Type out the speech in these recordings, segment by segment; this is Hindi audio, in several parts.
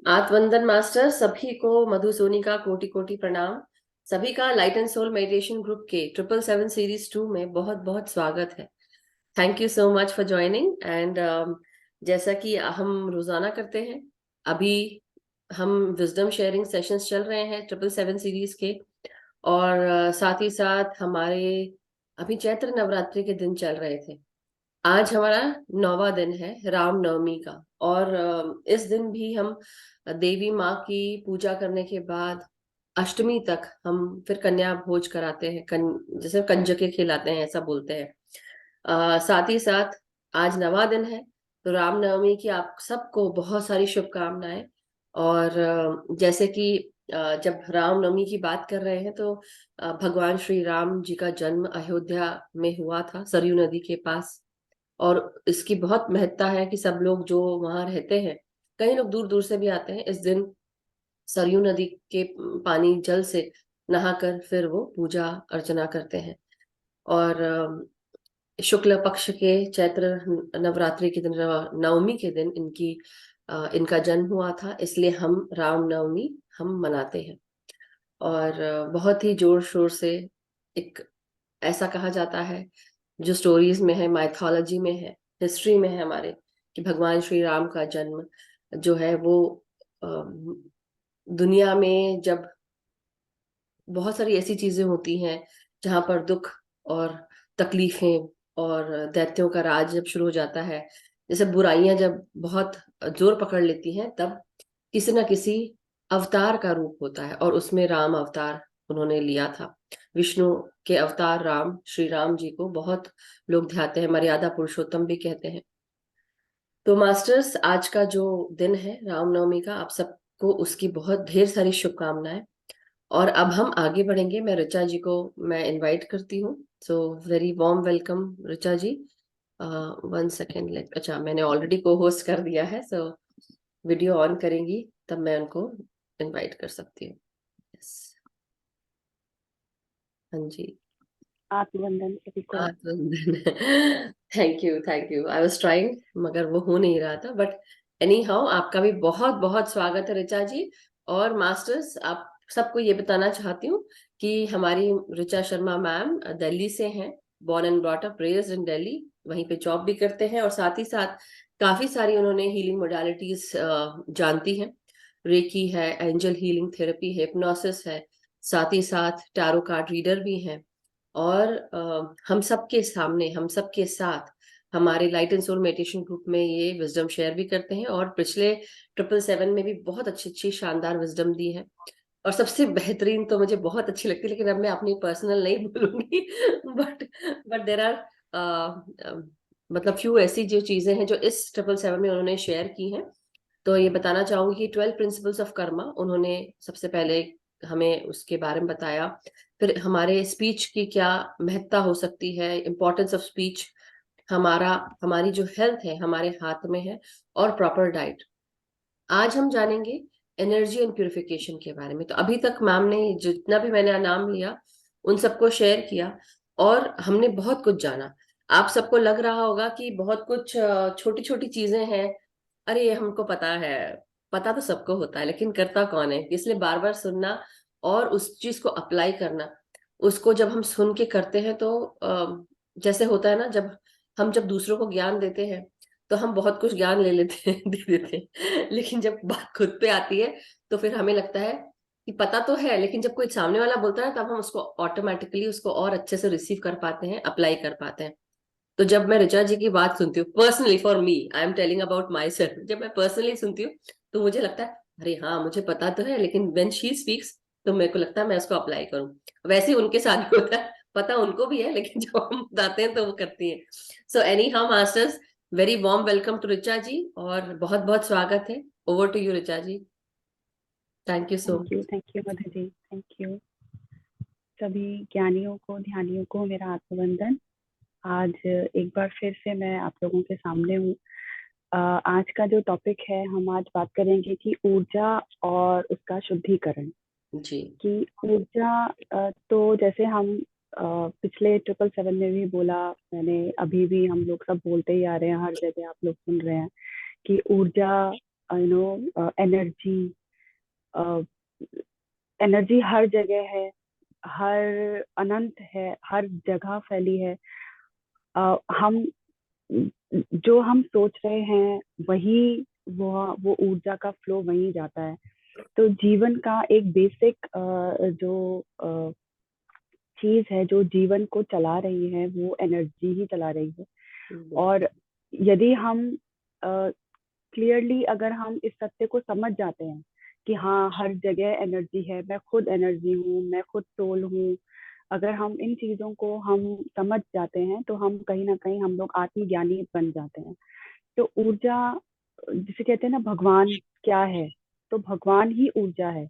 आत्मवंदन मास्टर सभी को मधुसोनी का कोटि कोटि प्रणाम। सभी का light and soul meditation group के 777 सीरीज 2 में बहुत बहुत स्वागत है। Thank you so much for joining and जैसा कि हम रोजाना करते हैं, अभी हम विजडम शेयरिंग सेशंस चल रहे हैं 777 सीरीज के। और साथ ही साथ हमारे अभी चैत्र नवरात्रि के दिन चल रहे थे। आज हमारा 9वां दिन है रामनवमी का। और इस दिन भी हम देवी माँ की पूजा करने के बाद अष्टमी तक हम फिर कन्या भोज कराते हैं, जैसे कंजके खिलाते हैं ऐसा बोलते हैं। साथ ही साथ आज 9वां दिन है, तो रामनवमी की आप सबको बहुत सारी शुभकामनाएं। और जैसे कि जब रामनवमी की बात कर रहे हैं तो भगवान श्री राम जी का जन्म अयोध्या में हुआ था, सरयू नदी के पास। और इसकी बहुत महत्ता है कि सब लोग जो वहां रहते हैं, कई लोग दूर दूर से भी आते हैं, इस दिन सरयू नदी के पानी जल से नहाकर फिर वो पूजा अर्चना करते हैं। और शुक्ल पक्ष के चैत्र नवरात्रि के दिन, नवमी के दिन इनका जन्म हुआ था, इसलिए हम रामनवमी हम मनाते हैं। और बहुत ही जोर शोर से, एक ऐसा कहा जाता है जो स्टोरीज में है, माइथोलॉजी में है, हिस्ट्री में है हमारे, कि भगवान श्री राम का जन्म जो है वो दुनिया में जब बहुत सारी ऐसी चीजें होती हैं जहां पर दुख और तकलीफें और दैत्यों का राज जब शुरू हो जाता है, जैसे बुराइयां जब बहुत जोर पकड़ लेती हैं, तब किसी न किसी अवतार का रूप होता है, और उसमें राम अवतार उन्होंने लिया था। विष्णु के अवतार राम, श्री राम जी को बहुत लोग ध्याते हैं, मर्यादा पुरुषोत्तम भी कहते हैं। तो मास्टर्स, आज का जो दिन है रामनवमी का, आप सबको उसकी बहुत ढेर सारी शुभकामनाएं। और अब हम आगे बढ़ेंगे, मैं ऋचा जी को मैं इनवाइट करती हूँ। So very warm welcome Richa ji. 1 second, let, अच्छा मैंने ऑलरेडी को होस्ट कर दिया है, सो वीडियो ऑन करेंगी तब मैं उनको इनवाइट कर सकती हूँ। यस, हाँ जी। आत्मवंदन सभी को। Thank you, thank you, I was trying, मगर वो हो नहीं रहा था। बट एनी हाउ, आपका भी बहुत बहुत स्वागत है ऋचा जी। और मास्टर्स, आप सबको ये बताना चाहती हूँ कि हमारी ऋचा शर्मा मैम दिल्ली से हैं, born and brought up, raised in Delhi, वहीं पे जॉब भी करते हैं, और साथ ही साथ काफी सारी उन्होंने हीलिंग मोडालिटीज जानती हैं। रेकी है, एंजल हीलिंग थेरेपी, हिप्नोसिस है, साथ ही साथ टैरो कार्ड रीडर भी हैं। और हम सबके सामने, हम सबके साथ हमारे light and soul meditation group में ये विजडम शेयर भी करते हैं, और पिछले 777 में भी बहुत अच्छी अच्छी शानदार विजडम दी है। और सबसे बेहतरीन तो मुझे बहुत अच्छी लगती है, लेकिन अब मैं अपनी पर्सनल नहीं बोलूंगी। बट बट देर आर मतलब फ्यू ऐसी जो चीजें हैं जो इस 777 में उन्होंने शेयर की हैं। तो ये बताना चाहूंगी कि 12 प्रिंसिपल्स ऑफ कर्मा उन्होंने सबसे पहले हमें उसके बारे में बताया। फिर हमारे स्पीच की क्या महत्ता हो सकती है, इम्पोर्टेंस ऑफ स्पीच, हमारा हमारी जो हेल्थ है हमारे हाथ में है, और प्रॉपर डाइट। आज हम जानेंगे एनर्जी एंड प्यूरिफिकेशन के बारे में। तो अभी तक मैम ने जितना भी मैंने नाम लिया उन सबको शेयर किया, और हमने बहुत कुछ जाना। आप सबको लग रहा होगा कि बहुत कुछ छोटी छोटी चीजें हैं, अरे ये हमको पता है। पता तो सबको होता है, लेकिन करता कौन है, इसलिए बार बार सुनना और उस चीज को अप्लाई करना। उसको जब हम सुन के करते हैं तो जैसे होता है ना, जब दूसरों को ज्ञान देते हैं तो हम बहुत कुछ ज्ञान ले लेते हैं, दे देते हैं, लेकिन जब बात खुद पे आती है तो फिर हमें लगता है कि पता तो है, लेकिन जब कोई सामने वाला बोलता है तब हम उसको ऑटोमेटिकली उसको और अच्छे से रिसीव कर पाते हैं, अप्लाई कर पाते हैं। तो जब मैं ऋचा जी की बात सुनती हूँ, personally for me, I am telling about my self, जब मैं पर्सनली सुनती हूँ तो मुझे लगता है अरे हाँ मुझे पता तो है, लेकिन व्हेन शी स्पीक्स तो मेरे को लगता है मैं उसको अप्लाई करूँ। वैसे ही उनके साथ भी होता है, पता उनको भी है, लेकिन जब हम बताते हैं तो वो करती हैं। So anyhow masters, very warm welcome to Richa ji, और बहुत बहुत स्वागत है। Over to you Richa ji. Thank you so much. Thank you Madhu ji, thank you. सभी ज्ञानियों को, ध्यानियों को मेरा आत्मवंदन। आज एक बार फिर से मैं आप लोगों के सामने हूँ। आज का जो टॉपिक है, हम आज बात करेंगे कि ऊर्जा और उसका शुद्धिकरण। जी कि ऊर्जा, तो जैसे हम पिछले 777 में भी बोला, मैंने अभी भी, हम लोग सब बोलते ही आ रहे हैं, हर जगह आप लोग सुन रहे हैं कि ऊर्जा एनर्जी, एनर्जी हर जगह है, हर अनंत है, हर जगह फैली है। हम जो हम सोच रहे हैं वही, वो ऊर्जा का फ्लो वहीं जाता है। तो जीवन का एक बेसिक जो चीज है जो जीवन को चला रही है, वो एनर्जी ही चला रही है। बिल्कुल। और यदि हम क्लियरली अगर हम इस सत्य को समझ जाते हैं कि हाँ, हर जगह एनर्जी है, मैं खुद एनर्जी हूँ, मैं खुद सोल हूँ, अगर हम इन चीजों को हम समझ जाते हैं तो हम कहीं ना कहीं हम लोग आत्मज्ञानी बन जाते हैं। तो ऊर्जा, जिसे कहते हैं ना भगवान क्या है, तो भगवान ही ऊर्जा है।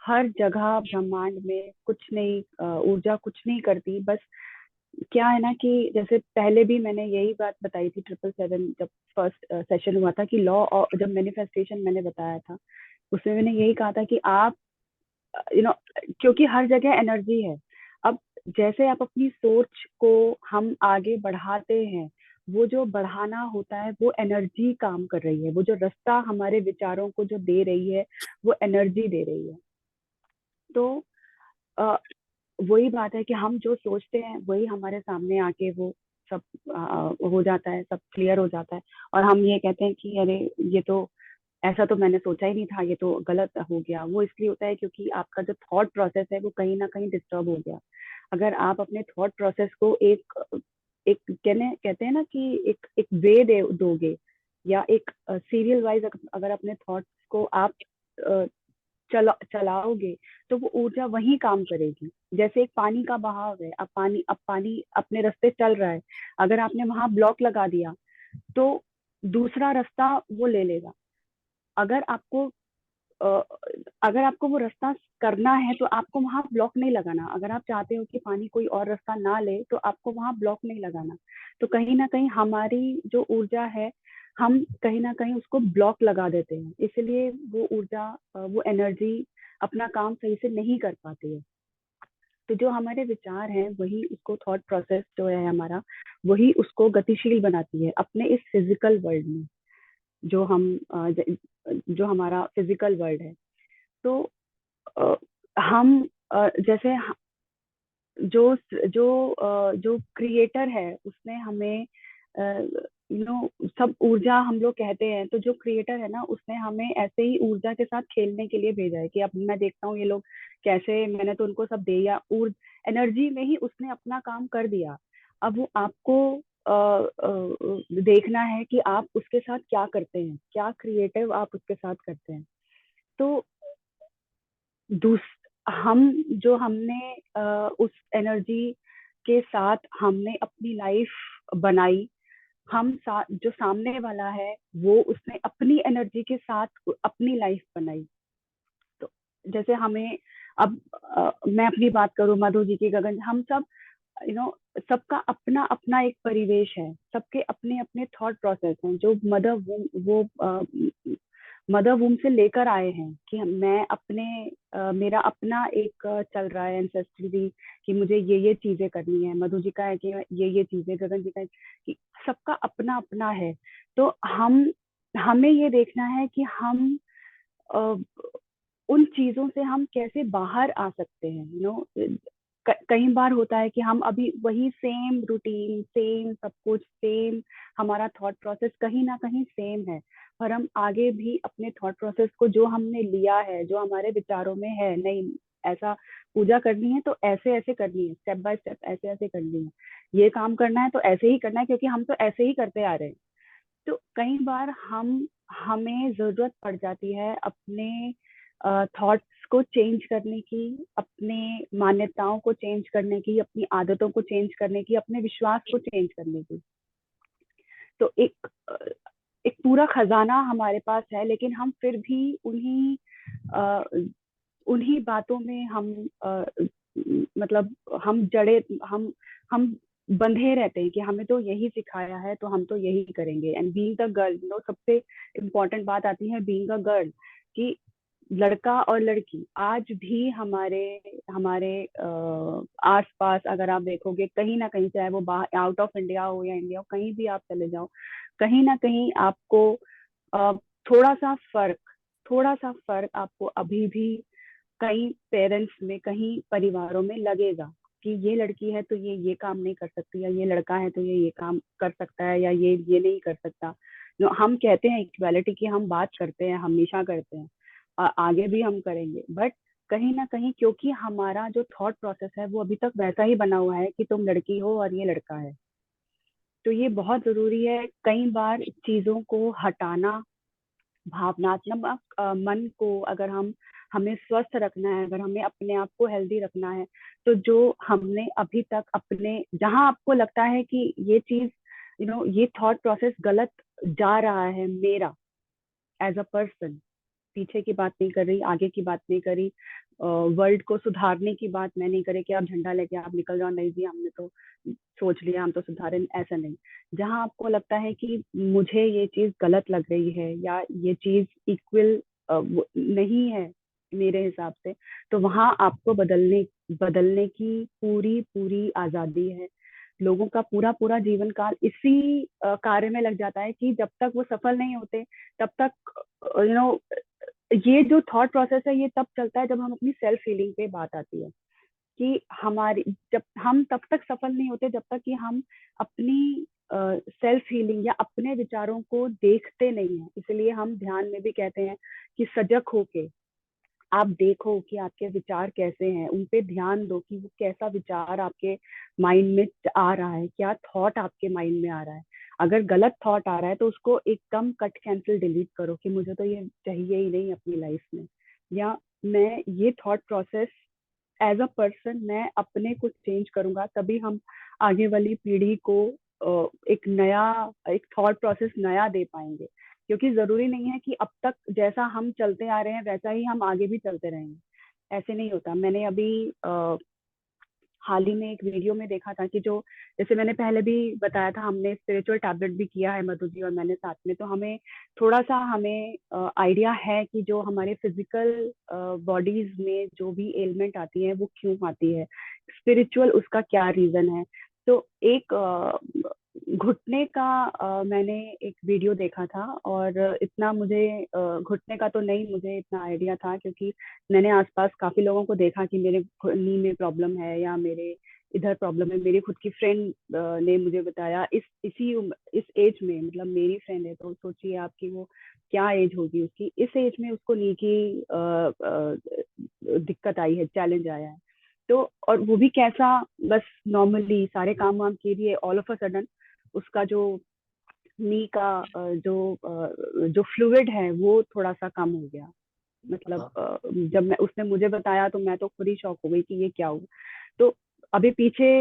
हर जगह ब्रह्मांड में कुछ नहीं, ऊर्जा कुछ नहीं करती। बस क्या है ना कि जैसे पहले भी मैंने यही बात बताई थी 777, जब फर्स्ट सेशन हुआ था कि लॉ, और जब मैनिफेस्टेशन मैंने बताया था उसमें मैंने यही कहा था कि आप यू नो क्योंकि हर जगह एनर्जी है। अब जैसे आप अपनी सोच को हम आगे बढ़ाते हैं, वो जो बढ़ाना होता है वो एनर्जी काम कर रही है। वो जो रास्ता हमारे विचारों को जो दे रही है, वो एनर्जी दे रही है। तो अ, वही बात है कि हम जो सोचते हैं वही हमारे सामने आके वो सब हो जाता है, सब क्लियर हो जाता है। और हम ये कहते हैं कि अरे, ये तो ऐसा तो मैंने सोचा ही नहीं था, ये तो गलत हो गया। वो इसलिए होता है क्योंकि आपका जो थॉट प्रोसेस है वो कहीं ना कहीं डिस्टर्ब हो गया। अगर आप अपने थॉट प्रोसेस को एक एक कहने कहते हैं ना कि एक एक वे दे दोगे, या एक सीरियल वाइज अगर अपने थॉट्स को आप चलाओगे, तो वो ऊर्जा वहीं काम करेगी। जैसे एक पानी का बहाव है, अब पानी अपने रास्ते चल रहा है, अगर आपने वहां ब्लॉक लगा दिया तो दूसरा रास्ता वो ले लेगा। अगर आपको अ, अगर आपको वो रास्ता करना है तो आपको वहां ब्लॉक नहीं लगाना। अगर आप चाहते हो कि पानी कोई और रास्ता ना ले तो आपको वहां ब्लॉक नहीं लगाना। तो कहीं ना कहीं हमारी जो ऊर्जा है, हम कहीं ना कहीं उसको ब्लॉक लगा देते हैं, इसलिए वो ऊर्जा, वो एनर्जी अपना काम सही से नहीं कर पाती है। तो जो हमारे विचार हैं वही उसको, थॉट प्रोसेस जो है हमारा, वही उसको गतिशील बनाती है अपने इस फिजिकल वर्ल्ड में। जो हम जो हमारा फिजिकल वर्ल्ड है। तो अ, हम जैसे जो जो क्रिएटर है उसने हमें सब ऊर्जा हम लोग कहते हैं, तो जो क्रिएटर है ना उसने हमें ऐसे ही ऊर्जा के साथ खेलने के लिए भेजा है कि अब मैं देखता हूँ ये लोग कैसे, मैंने तो उनको सब दिया, एनर्जी में ही उसने अपना काम कर दिया। अब वो आपको देखना है कि आप उसके साथ क्या करते हैं, क्या क्रिएटिव आप उसके साथ करते हैं। तो दूस हम जो हमने उस एनर्जी के साथ हमने अपनी लाइफ बनाई, जो सामने वाला है वो उसने अपनी एनर्जी के साथ अपनी लाइफ बनाई। तो जैसे हमें अब मैं अपनी बात करूं, मधु जी की, गगन, हम सब यू नो सबका अपना अपना एक परिवेश है, सबके अपने अपने थॉट प्रोसेस हैं जो मदर वूम से लेकर आए हैं कि मैं अपने मेरा अपना एक चल रहा है एंसेस्ट्री कि मुझे ये चीजें करनी है। मधु जी का है कि ये चीजें, गगन जी का है कि सबका अपना अपना है। तो हमें ये देखना है कि हम अ, उन चीजों से हम कैसे बाहर आ सकते हैं। कई बार होता है कि हम अभी वही सेम रूटीन, सेम सब कुछ, सेम हमारा थॉट प्रोसेस कहीं ना कहीं सेम है, पर हम आगे भी अपने थॉट प्रोसेस को जो हमने लिया है, जो हमारे विचारों में है, नहीं ऐसा पूजा करनी है तो ऐसे ऐसे करनी है, स्टेप बाय स्टेप ऐसे ऐसे करनी है, ये काम करना है तो ऐसे ही करना है क्योंकि हम तो ऐसे ही करते आ रहे हैं। तो कई बार हमें जरूरत पड़ जाती है अपने थॉट्स को चेंज करने की, अपने मान्यताओं को चेंज करने की, अपनी आदतों को चेंज करने की, अपने विश्वास को चेंज करने की। तो एक पूरा खजाना हमारे पास है, लेकिन हम फिर भी अ, उन्हीं बातों में मतलब हम जड़े हम बंधे रहते हैं कि हमें तो यही सिखाया है तो हम तो यही करेंगे। एंड बीइंग द गर्ल, सबसे इम्पोर्टेंट बात आती है बीइंग अ गर्ल, कि लड़का और लड़की आज भी हमारे हमारे आस पास अगर आप देखोगे कहीं ना कहीं, चाहे वो बाहर आउट ऑफ इंडिया हो या इंडिया हो, कहीं भी आप चले जाओ, कहीं ना कहीं आपको थोड़ा सा फर्क आपको अभी भी कई पेरेंट्स में, कई परिवारों में लगेगा कि ये लड़की है तो ये काम नहीं कर सकती, या ये लड़का है तो ये काम कर सकता है, या ये नहीं कर सकता। जो हम कहते हैं इक्वालिटी की, हम बात करते हैं, हमेशा करते हैं, आगे भी हम करेंगे, बट कहीं ना कहीं क्योंकि हमारा जो थॉट प्रोसेस है वो अभी तक वैसा ही बना हुआ है कि तुम लड़की हो और ये लड़का है। तो ये बहुत जरूरी है कई बार चीजों को हटाना, भावनात्मक मन को, अगर हमें स्वस्थ रखना है, अगर हमें अपने आप को हेल्दी रखना है, तो जो हमने अभी तक अपने, जहां आपको लगता है कि ये चीज, ये थॉट प्रोसेस गलत जा रहा है मेरा एज अ पर्सन, पीछे की बात नहीं कर रही, आगे की बात नहीं करी, वर्ल्ड को सुधारने की बात मैं नहीं करी कि आप झंडा लेके आप निकल जाओ, नहीं जी हमने तो सोच लिया, हम तो सुधारे, ऐसा नहीं। जहां आपको लगता है कि मुझे ये चीज गलत लग रही है, या ये चीज इक्वल नहीं है मेरे हिसाब से, तो वहां आपको बदलने बदलने की पूरी पूरी आजादी है। लोगों का पूरा पूरा जीवन काल इसी कार्य में लग जाता है कि जब तक वो सफल नहीं होते तब तक, यू नो ये जो थॉट प्रोसेस है ये तब चलता है जब हम अपनी सेल्फ फीलिंग पे बात आती है, कि हमारी, जब हम तब तक सफल नहीं होते जब तक कि हम अपनी सेल्फ हीलिंग या अपने विचारों को देखते नहीं है। इसलिए हम ध्यान में भी कहते हैं कि सजग होके आप देखो कि आपके विचार कैसे हैं, उन पे ध्यान दो कि वो कैसा विचार आपके माइंड में आ रहा है, क्या थॉट आपके माइंड में आ रहा है। अगर गलत थॉट आ रहा है तो उसको एकदम कट कैंसिल डिलीट करो कि मुझे तो ये चाहिए ही नहीं अपनी लाइफ में, या मैं ये thought process as a person मैं अपने कुछ चेंज करूंगा, तभी हम आगे वाली पीढ़ी को एक नया, एक थॉट प्रोसेस नया दे पाएंगे। क्योंकि जरूरी नहीं है कि अब तक जैसा हम चलते आ रहे हैं वैसा ही हम आगे भी चलते रहेंगे, ऐसे नहीं होता। मैंने अभी हाल ही में एक वीडियो में देखा था कि जो, जैसे मैंने पहले भी बताया था, हमने स्पिरिचुअल टैबलेट भी किया है मधु जी और मैंने साथ में, तो हमें थोड़ा सा हमें आइडिया है कि जो हमारे फिजिकल बॉडीज में जो भी एलिमेंट आती है वो क्यों आती है, स्पिरिचुअल उसका क्या रीजन है। तो एक घुटने का मैंने एक वीडियो देखा था, और इतना मुझे घुटने का तो नहीं मुझे इतना आइडिया था, क्योंकि मैंने आसपास काफी लोगों को देखा कि मेरे नी में प्रॉब्लम है या मेरे इधर प्रॉब्लम है। मेरी खुद की फ्रेंड ने मुझे बताया, इस एज में, मतलब मेरी फ्रेंड है तो सोचिए आपकी वो क्या एज होगी उसकी, इस एज में उसको नी की दिक्कत आई है, चैलेंज आया है। तो और वो भी कैसा, बस नॉर्मली सारे काम वाम के लिए ऑल ऑफ अ सडन उसका जो नी का जो फ्लूइड है वो थोड़ा सा कम हो गया। मतलब जब मैं, उसने मुझे बताया तो मैं तो खुद ही शॉक हो गई कि ये क्या हुआ। तो अभी पीछे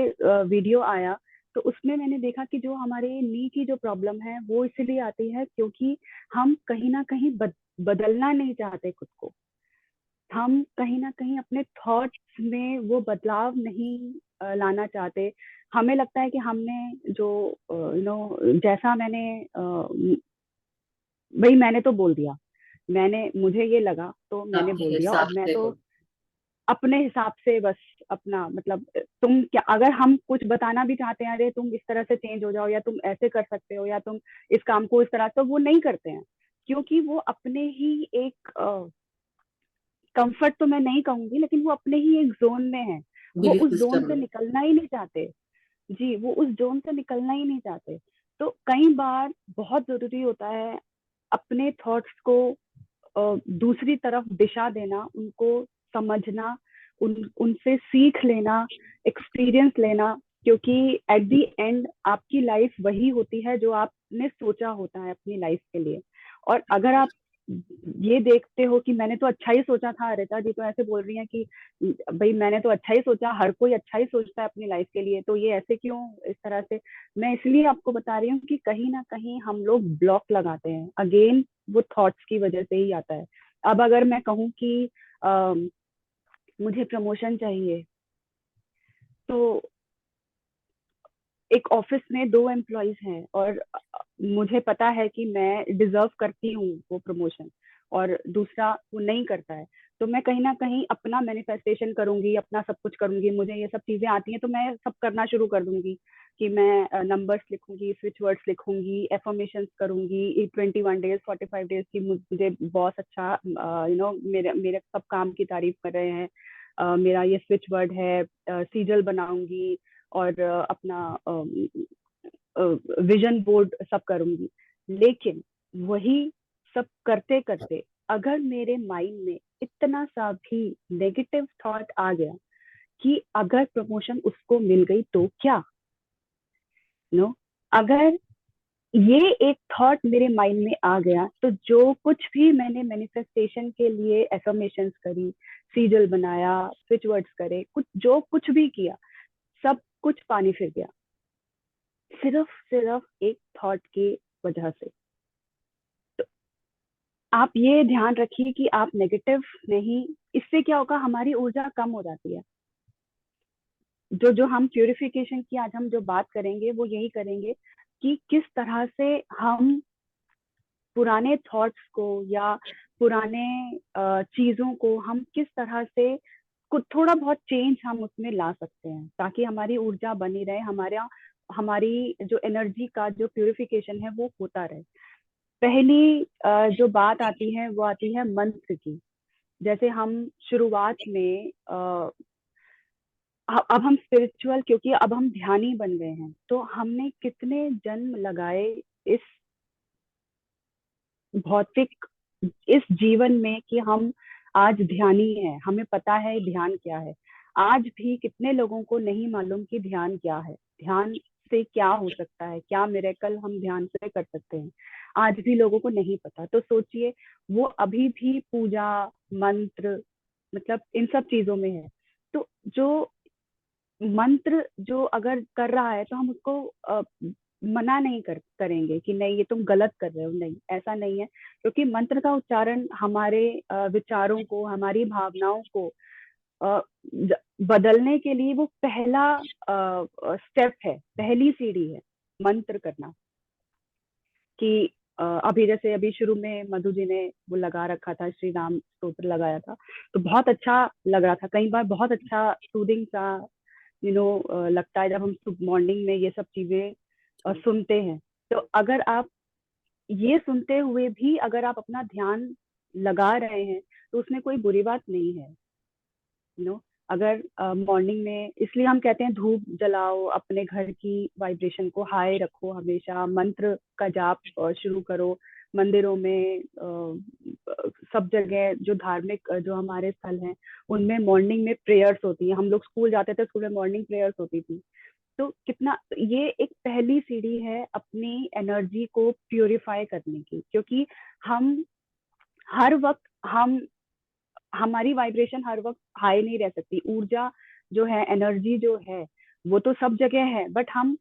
वीडियो आया तो उसमें मैंने देखा कि जो हमारे नी की जो प्रॉब्लम है वो इसलिए आती है क्योंकि हम कहीं ना कहीं बदलना नहीं चाहते खुद को, हम कहीं ना कहीं अपने थॉट्स में वो बदलाव नहीं लाना चाहते। हमें लगता है कि हमने जो जैसा मैंने भाई मैंने तो बोल दिया, मैंने, मुझे ये लगा तो मैंने आपके बोल दिया, हिसाब अब मैं से तो हो। अपने हिसाब से बस अपना, मतलब तुम क्या, अगर हम कुछ बताना भी चाहते हैं, अरे तुम इस तरह से चेंज हो जाओ, या तुम ऐसे कर सकते हो, या तुम इस काम को इस तरह, तो वो नहीं करते हैं, क्योंकि वो अपने ही एक कंफर्ट तो मैं नहीं कहूंगी, लेकिन वो अपने ही एक जोन में है, वो बिलीफ उस जोन सिस्टम से में। निकलना ही नहीं चाहते। जी, वो उस जोन से निकलना ही नहीं चाहते। तो कई बार बहुत जरूरी होता है अपने थॉट्स को दूसरी तरफ दिशा देना, उनको समझना, उनसे सीख लेना, एक्सपीरियंस लेना, क्योंकि एट द एंड आपकी लाइफ वही होती है जो आपने सोचा होता है अपनी लाइफ के लिए। और अगर आप ये देखते हो कि मैंने तो अच्छा ही सोचा था, रीता जी तो ऐसे बोल रही हैं कि भाई मैंने तो अच्छा ही सोचा, हर कोई अच्छा ही सोचता है अपनी लाइफ के लिए, तो ये ऐसे क्यों, इस तरह से। मैं इसलिए आपको बता रही हूँ कि कहीं ना कहीं हम लोग ब्लॉक लगाते हैं, अगेन वो थॉट्स की वजह से ही आता है। अब अगर मैं कहूँ कि मुझे प्रमोशन चाहिए, तो एक ऑफिस में 2 एम्प्लॉयज हैं और मुझे पता है कि मैं डिजर्व करती हूँ वो प्रमोशन, और दूसरा वो नहीं करता है, तो मैं कहीं ना कहीं अपना मैनिफेस्टेशन करूंगी, अपना सब कुछ करूंगी, मुझे ये सब चीजें आती हैं तो मैं सब करना शुरू कर दूंगी कि मैं नंबर्स लिखूंगी, स्विच वर्ड्स लिखूंगी, एफर्मेशंस करूंगी, 21 डेज 45 डेज की मुझे बॉस अच्छा मेरे मेरे सब काम की तारीफ कर रहे हैं, मेरा ये स्विच वर्ड है, सीजल बनाऊंगी और अपना विजन बोर्ड सब करूंगी। लेकिन वही सब करते करते अगर मेरे माइंड में इतना सा भी नेगेटिव थॉट आ गया कि अगर प्रमोशन उसको मिल गई तो क्या, नो अगर ये एक थॉट मेरे माइंड में आ गया तो जो कुछ भी मैंने मैनिफेस्टेशन के लिए एफर्मेशंस करी, सीजल बनाया, स्विच वर्ड्स करे, कुछ जो कुछ भी किया, सब कुछ पानी फिर गया, सिर्फ सिर्फ एक थॉट की वजह से। तो आप ये ध्यान रखिए कि आप नेगेटिव नहीं, इससे क्या होगा, हमारी ऊर्जा कम हो जाती है। जो जो हम प्यूरिफिकेशन की आज हम जो बात करेंगे वो यही करेंगे कि किस तरह से हम पुराने थॉट्स को या पुराने चीजों को हम किस तरह से कुछ थोड़ा बहुत चेंज हम उसमें ला सकते हैं ताकि हमारी ऊर्जा बनी रहे, हमारा हमारी जो एनर्जी का जो प्यूरिफिकेशन है वो होता रहे। पहली जो बात आती है वो आती है मंत्र की। जैसे हम शुरुआत में अब हम स्पिरिचुअल, क्योंकि अब हम ध्यानी बन गए हैं, तो हमने कितने जन्म लगाए इस भौतिक इस जीवन में कि हम आज ध्यानी हैं, हमें पता है ध्यान क्या है। आज भी कितने लोगों को नहीं मालूम कि ध्यान क्या है, ध्यान से क्या हो सकता है, क्या मिरेकल हम ध्यान से कर सकते हैं, आज भी लोगों को नहीं पता। तो सोचिए वो अभी भी पूजा मंत्र मतलब इन सब चीजों में है। तो जो मंत्र जो अगर कर रहा है तो हम उसको मना नहीं करेंगे कि नहीं ये तुम गलत कर रहे हो, नहीं ऐसा नहीं है। क्योंकि मंत्र का उच्चारण हमारे विचारों को, हमारी भावनाओं को अ, बदलने के लिए वो पहला स्टेप है, पहली सीढ़ी है मंत्र करना। कि अभी जैसे अभी शुरू में मधु जी ने वो लगा रखा था, श्री राम स्तोत्र लगाया था, तो बहुत अच्छा लग रहा था। कई बार बहुत अच्छा सूदिंग सा लगता है जब हम मॉर्निंग में ये सब चीजें सुनते हैं। तो अगर आप ये सुनते हुए भी अगर आप अपना ध्यान लगा रहे हैं तो उसमें कोई बुरी बात नहीं है। अगर मॉर्निंग में, इसलिए हम कहते हैं धूप जलाओ, अपने घर की वाइब्रेशन को हाई रखो, हमेशा मंत्र का जाप शुरू करो। मंदिरों में सब जगह जो धार्मिक जो हमारे स्थल हैं उनमें मॉर्निंग में प्रेयर्स होती है। हम लोग स्कूल जाते थे, स्कूल में मॉर्निंग प्रेयर्स होती थी। तो कितना ये एक पहली सीढ़ी है अपनी एनर्जी को प्यूरिफाई करने की। क्योंकि हम हर वक्त हमारी वाइब्रेशन हर वक्त हाई नहीं रह सकती। ऊर्जा जो है, एनर्जी जो है, वो तो सब जगह है, बट हम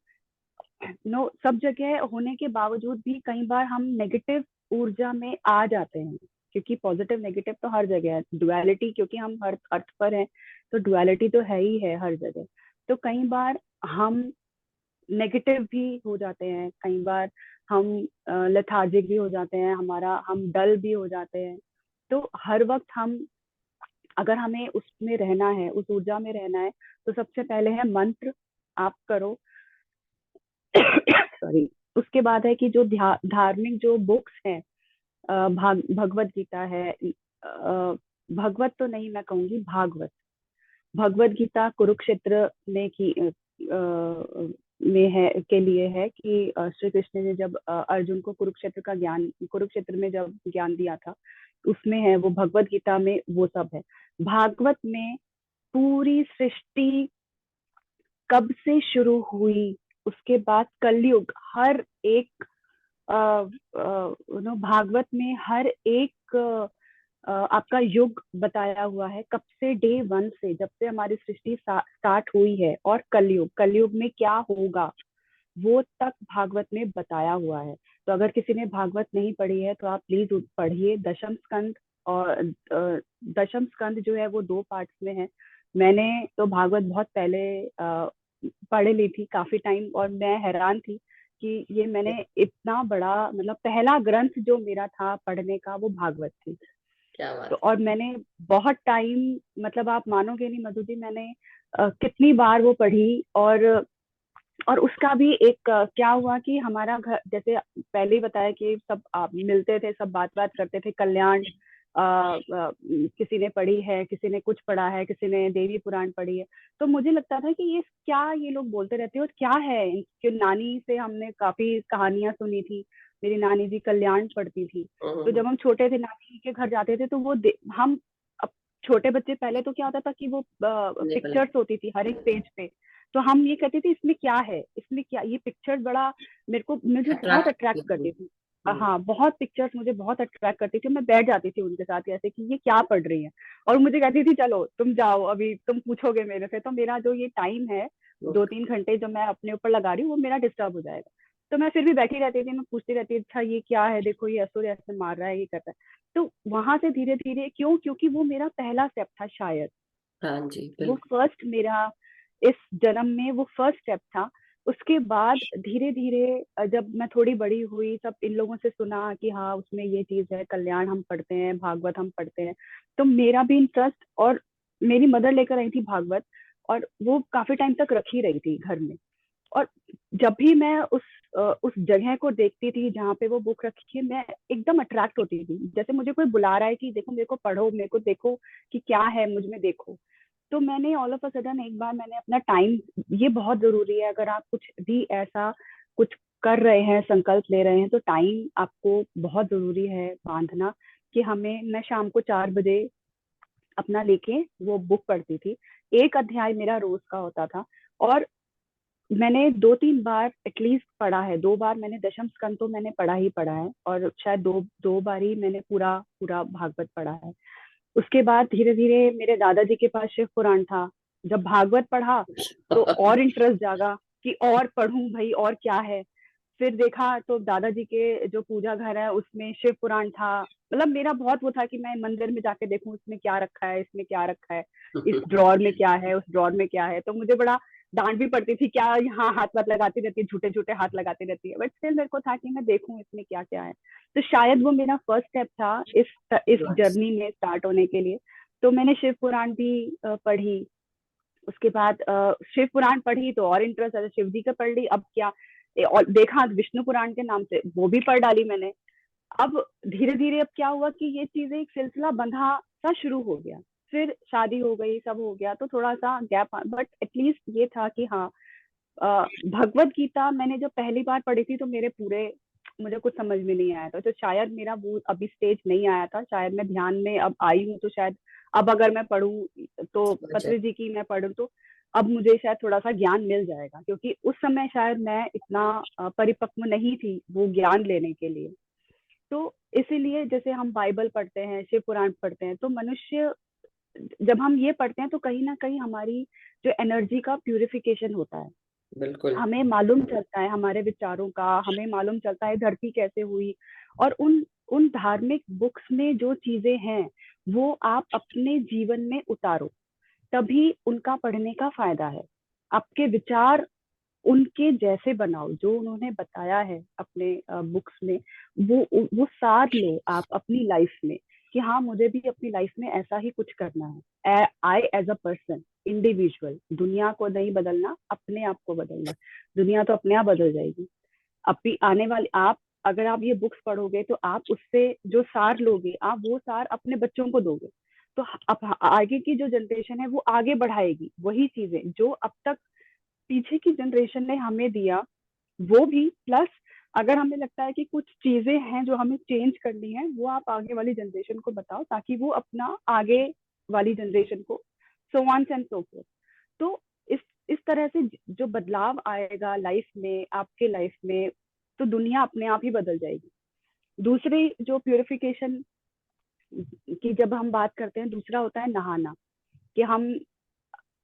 सब जगह होने के बावजूद भी कई बार हम नेगेटिव ऊर्जा में आ जाते हैं। क्योंकि पॉजिटिव नेगेटिव तो हर जगह है, डुअलिटी, क्योंकि हम हर अर्थ पर हैं तो डुअलिटी तो है ही है हर जगह। तो कई बार हम नेगेटिव भी हो जाते हैं, कई बार हम लेथार्जिक भी हो जाते हैं, हम डल भी हो जाते हैं। तो हर वक्त अगर हमें उसमें रहना है, उस ऊर्जा में रहना है, तो सबसे पहले है मंत्र आप करो। सॉरी। उसके बाद है कि जो धार्मिक जो बुक्स हैं, भगवत गीता है, भगवत तो नहीं मैं कहूंगी, भागवत, भगवत गीता कुरुक्षेत्र में की में है के लिए है कि श्री कृष्ण ने जब अर्जुन को कुरुक्षेत्र में जब ज्ञान दिया था, उसमें है वो भगवत गीता में वो सब है। भागवत में पूरी सृष्टि कब से शुरू हुई, उसके बाद कलयुग, हर एक भागवत में हर एक आपका युग बताया हुआ है, कब से डे वन से, जब से हमारी सृष्टि स्टार्ट हुई है, और कलयुग में क्या होगा वो तक भागवत में बताया हुआ है। तो अगर किसी ने भागवत नहीं पढ़ी है तो आप प्लीज पढ़िए। दशम स्कंद, और दशम स्कंद जो है वो 2 पार्ट्स में है। मैंने तो भागवत बहुत पहले पढ़ ली थी काफी टाइम, और मैं हैरान थी कि ये मैंने इतना बड़ा, मतलब पहला ग्रंथ जो मेरा था पढ़ने का वो भागवत थी। क्या तो बात और मैंने बहुत टाइम, मतलब आप मानोगे नहीं मधु जी, मैंने कितनी बार वो पढ़ी, और उसका भी एक क्या हुआ कि हमारा घर, जैसे पहले ही बताया कि सब मिलते थे, सब बात बात करते थे, कल्याण किसी ने पढ़ी है, किसी ने कुछ पढ़ा है, किसी ने देवी पुराण पढ़ी है। तो मुझे लगता था कि ये क्या ये लोग बोलते रहते हैं और क्या है। कि नानी से हमने काफी कहानियां सुनी थी, मेरी नानी जी कल्याण पढ़ती थी। तो जब हम छोटे थे नानी के घर जाते थे तो वो हम अब छोटे बच्चे, पहले तो क्या होता था कि वो लेवल। पिक्चर्स होती थी हर एक पेज पे। तो हम ये कहते थे इसमें क्या है, इसमें क्या, ये पिक्चर्स बड़ा मुझे बहुत अट्रैक्ट अट्रैक्ट। करती थी। हाँ, बहुत पिक्चर्स मुझे बहुत अट्रैक्ट करती थी। मैं बैठ जाती थी उनके साथ ऐसे कि ये क्या पढ़ रही है, और मुझे कहती थी चलो तुम जाओ, अभी तुम पूछोगे मेरे से तो मेरा जो ये टाइम है 2-3 घंटे जो मैं अपने ऊपर लगा रही हूँ वो मेरा डिस्टर्ब हो जाएगा। तो मैं फिर भी बैठी रहती थी, मैं पूछती रहती थी अच्छा ये क्या है, देखो ये असुर ऐसे मार रहा है, ये कर रहा है। तो वहां से धीरे धीरे, क्यों, क्योंकि वो मेरा पहला स्टेप था शायद। हाँ जी, वो बिल्कुल। फर्स्ट मेरा इस जन्म में वो फर्स्ट स्टेप था। उसके बाद धीरे धीरे जब मैं थोड़ी बड़ी हुई, सब इन लोगों से सुना कि हाँ उसमें ये चीज है, कल्याण हम पढ़ते हैं, भागवत हम पढ़ते हैं। तो मेरा भी इंटरेस्ट, और मेरी मदर लेकर आई थी भागवत, और वो काफी टाइम तक रखी रही थी घर में। और जब भी मैं उस जगह को देखती थी जहाँ पे वो बुक रखी है, मैं एकदम अट्रैक्ट होती थी, जैसे मुझे कोई बुला रहा है कि देखो मेरे को पढ़ो, मेरे को देखो कि क्या है मुझ में, देखो। तो मैंने ऑल ऑफ अ सडन एक बार मैंने अपना टाइम, ये बहुत जरूरी है अगर आप कुछ भी ऐसा कुछ कर रहे हैं, संकल्प ले रहे हैं, तो टाइम आपको बहुत जरूरी है बांधना। कि मैं शाम को 4 बजे अपना लेके वो बुक पढ़ती थी। एक अध्याय मेरा रोज का होता था। और मैंने 2-3 बार एटलीस्ट पढ़ा है, 2 बार मैंने दशम स्कंद तो मैंने पढ़ा ही पढ़ा है, और शायद दो दो बार ही मैंने पूरा पूरा भागवत पढ़ा है। उसके बाद धीरे धीरे मेरे दादाजी के पास शिव पुराण था। जब भागवत पढ़ा तो और इंटरेस्ट जागा कि और पढ़ूं भाई, और क्या है। फिर देखा तो दादाजी के जो पूजा घर है उसमें शिव पुराण था। मतलब मेरा बहुत वो था कि मैं मंदिर में जाके देखूं इसमें क्या रखा है, इसमें क्या रखा है, इस ड्रॉर में क्या है, उस ड्रॉर में क्या है। तो मुझे बड़ा डांट भी पड़ती थी, क्या यहाँ हाथ वाथ लगाती रहती है, झूठे झूठे हाथ लगाती रहती है, बट स्टिल मेरे को था कि मैं देखूं इसमें क्या क्या है। तो शायद वो मेरा फर्स्ट स्टेप था इस जर्नी में स्टार्ट होने के लिए। तो मैंने शिव पुराण भी पढ़ी। उसके बाद शिव पुराण पढ़ी तो और इंटरेस्ट आया, शिव जी का पढ़ ली, अब क्या, और देखा विष्णु पुराण के नाम से वो भी पढ़ डाली मैंने। अब धीरे धीरे अब क्या हुआ कि ये चीजें एक सिलसिला बंधा सा शुरू हो गया। फिर शादी हो गई, सब हो गया, तो थोड़ा सा गैप, बट एटलीस्ट ये था कि हाँ भगवत गीता मैंने जब पहली बार पढ़ी थी तो मेरे पूरे मुझे कुछ समझ में नहीं आया था। तो शायद मेरा वो अभी स्टेज नहीं आया था, शायद मैं ध्यान में अब आई हूँ, तो शायद अब अगर मैं पढ़ूं तो अच्छा। पत्री जी की मैं पढ़ूं तो अब मुझे शायद थोड़ा सा ज्ञान मिल जाएगा, क्योंकि उस समय शायद मैं इतना परिपक्व नहीं थी वो ज्ञान लेने के लिए। तो इसीलिए जैसे हम बाइबल पढ़ते हैं, शिव पुराण पढ़ते हैं, तो मनुष्य जब हम ये पढ़ते हैं तो कहीं ना कहीं हमारी जो एनर्जी का प्यूरिफिकेशन होता है, बिल्कुल। हमें मालूम चलता है हमारे विचारों का, हमें मालूम चलता है धरती कैसे हुई। और उन उन धार्मिक बुक्स में जो चीजें हैं वो आप अपने जीवन में उतारो, तभी उनका पढ़ने का फायदा है। आपके विचार उनके जैसे बनाओ, जो उन्होंने बताया है अपने बुक्स में, वो सार लो आप अपनी लाइफ में। कि हाँ मुझे भी अपनी लाइफ में ऐसा ही कुछ करना है। I as a person, individual, दुनिया को नहीं बदलना, अपने आप को बदलना। दुनिया तो अपने आप बदल जाएगी। अभी आने वाले आप, अगर आप ये बुक्स पढ़ोगे तो आप उससे जो सार लोगे, आप वो सार अपने बच्चों को दोगे। तो अब आगे की जो जनरेशन है वो आगे बढ़ाएगी वही चीजें जो अब तक पीछे की जनरेशन ने हमें दिया, वो भी प्लस। अगर हमें लगता है कि कुछ चीजें हैं जो हमें चेंज करनी है, वो आप आगे वाली जनरेशन को बताओ, ताकि वो अपना आगे वाली जनरेशन को, so on and so fourth. तो इस इस तरह से जो बदलाव आएगा लाइफ में, आपके लाइफ में, तो दुनिया अपने आप ही बदल जाएगी। दूसरी जो प्यूरिफिकेशन की जब हम बात करते हैं, दूसरा होता है नहाना। कि हम,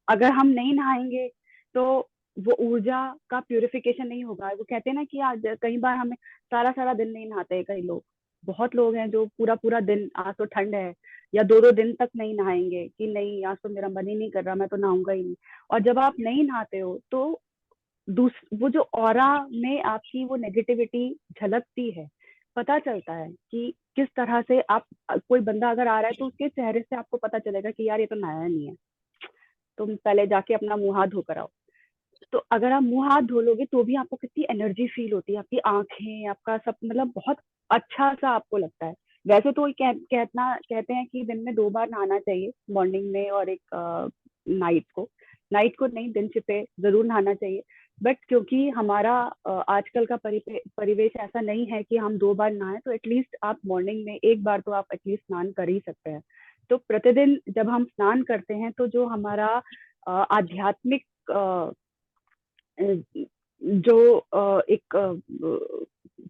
अगर हम नहीं नहाएंगे तो वो ऊर्जा का प्यूरिफिकेशन नहीं होगा। वो कहते हैं ना कि आज कई बार हमें सारा सारा दिन नहीं नहाते हैं कई लोग। बहुत लोग हैं जो पूरा पूरा दिन, आज तो ठंड है, या 2-2 दिन तक नहीं नहाएंगे कि नहीं आज तो मेरा मन ही नहीं कर रहा, मैं तो नहाऊंगा ही नहीं। और जब आप नहीं नहाते हो तो वो जो ऑरा में आपकी वो नेगेटिविटी झलकती है, पता चलता है कि किस तरह से आप, कोई बंदा अगर आ रहा है तो उसके चेहरे से आपको पता चलेगा कि यार ये तो नहाया नहीं है, तुम पहले जाके अपना मुंह हाथ धोकर आओ। तो अगर आप मुंह हाथ धो लोगे तो भी आपको कितनी एनर्जी फील होती है, आपकी आंखें, आपका सब मतलब बहुत अच्छा सा आपको लगता है। वैसे तो कहते हैं कि दिन में 2 बार नहाना चाहिए, मॉर्निंग में और एक नाइट को नहीं, दिन पे जरूर नहाना चाहिए। बट क्योंकि हमारा आजकल का परिवेश ऐसा नहीं है कि हम 2 बार नहाएं, तो एटलीस्ट आप मॉर्निंग में 1 बार तो आप एटलीस्ट स्नान कर ही सकते हैं। तो प्रतिदिन जब हम स्नान करते हैं तो जो हमारा आध्यात्मिक जो एक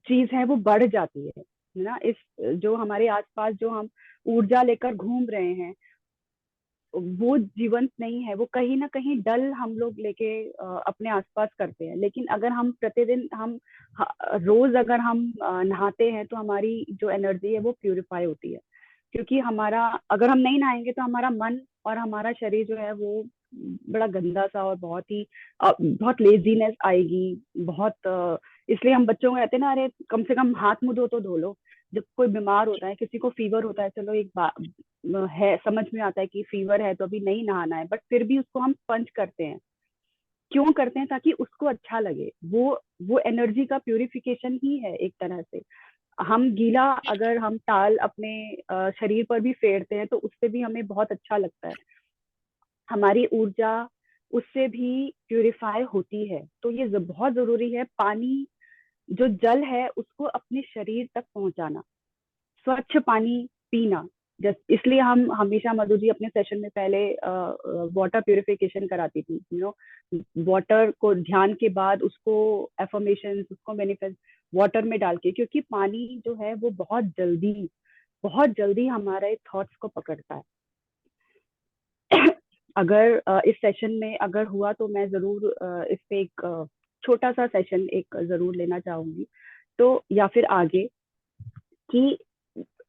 चीज है वो बढ़ जाती है ना। इस जो हमारे आसपास जो हम ऊर्जा लेकर घूम रहे हैं वो जीवंत नहीं है, वो कहीं ना कहीं डल हम लोग लेके अपने आसपास करते हैं। लेकिन अगर हम प्रतिदिन रोज अगर हम नहाते हैं तो हमारी जो एनर्जी है वो प्यूरिफाई होती है। क्योंकि हमारा अगर हम नहीं नहाएंगे तो हमारा मन और हमारा शरीर जो है वो बड़ा गंदा सा और बहुत लेजीनेस आएगी, इसलिए हम बच्चों को कहते हैं ना, अरे कम से कम हाथ मुंह धो तो धो लो। जब कोई बीमार होता है, किसी को फीवर होता है, चलो एक बात है, समझ में आता है कि फीवर है तो अभी नहीं नहाना है, बट फिर भी उसको हम स्पंज करते हैं। क्यों करते हैं? ताकि उसको अच्छा लगे। वो एनर्जी का प्यूरिफिकेशन ही है एक तरह से। हम गीला अगर हम टाल अपने शरीर पर भी फेरते हैं तो उससे भी हमें बहुत अच्छा लगता है, हमारी ऊर्जा उससे भी प्यूरिफाई होती है। तो ये बहुत जरूरी है, पानी जो जल है उसको अपने शरीर तक पहुंचाना, स्वच्छ पानी पीना। इसलिए हम हमेशा, मधु जी अपने सेशन में पहले वाटर प्यूरिफिकेशन कराती थी, वाटर को ध्यान के बाद उसको एफर्मेशन, उसको मैनिफेस्ट वाटर में डाल के, क्योंकि पानी जो है वो बहुत जल्दी हमारे थॉट्स को पकड़ता है। अगर इस सेशन में अगर हुआ तो मैं जरूर इस पे एक छोटा सा सेशन एक जरूर लेना चाहूंगी, तो या फिर आगे कि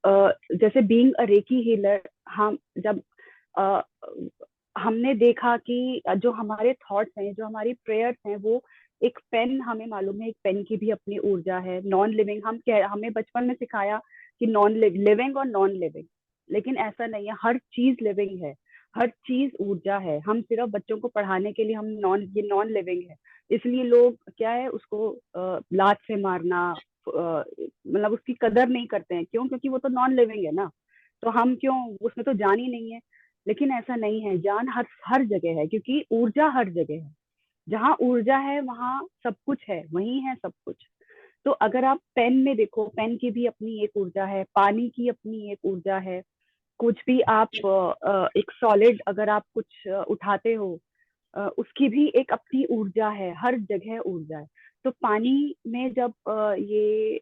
जैसे बीइंग अ रेकी हीलर, हम जब अ, हमने देखा कि जो हमारे थॉट्स हैं, जो हमारी प्रेयर्स हैं, वो एक पेन, हमें मालूम है एक पेन की भी अपनी ऊर्जा है। नॉन लिविंग, हमें बचपन में सिखाया कि नॉन लिविंग और नॉन लिविंग, लेकिन ऐसा नहीं है, हर चीज लिविंग है, हर चीज ऊर्जा है। हम सिर्फ बच्चों को पढ़ाने के लिए हम ये नॉन लिविंग है, इसलिए लोग क्या है उसको लात से मारना, मतलब उसकी कदर नहीं करते हैं। क्यों? क्योंकि वो तो नॉन लिविंग है ना, तो हम क्यों, उसमें तो जान ही नहीं है। लेकिन ऐसा नहीं है, जान हर हर जगह है, क्योंकि ऊर्जा हर जगह है। जहाँ ऊर्जा है वहां सब कुछ है, वही है सब कुछ। तो अगर आप पेन में देखो, पेन की भी अपनी एक ऊर्जा है, पानी की अपनी एक ऊर्जा है। कुछ भी आप एक सॉलिड अगर आप कुछ उठाते हो, उसकी भी एक अपनी ऊर्जा है, हर जगह ऊर्जा है। तो पानी में जब ये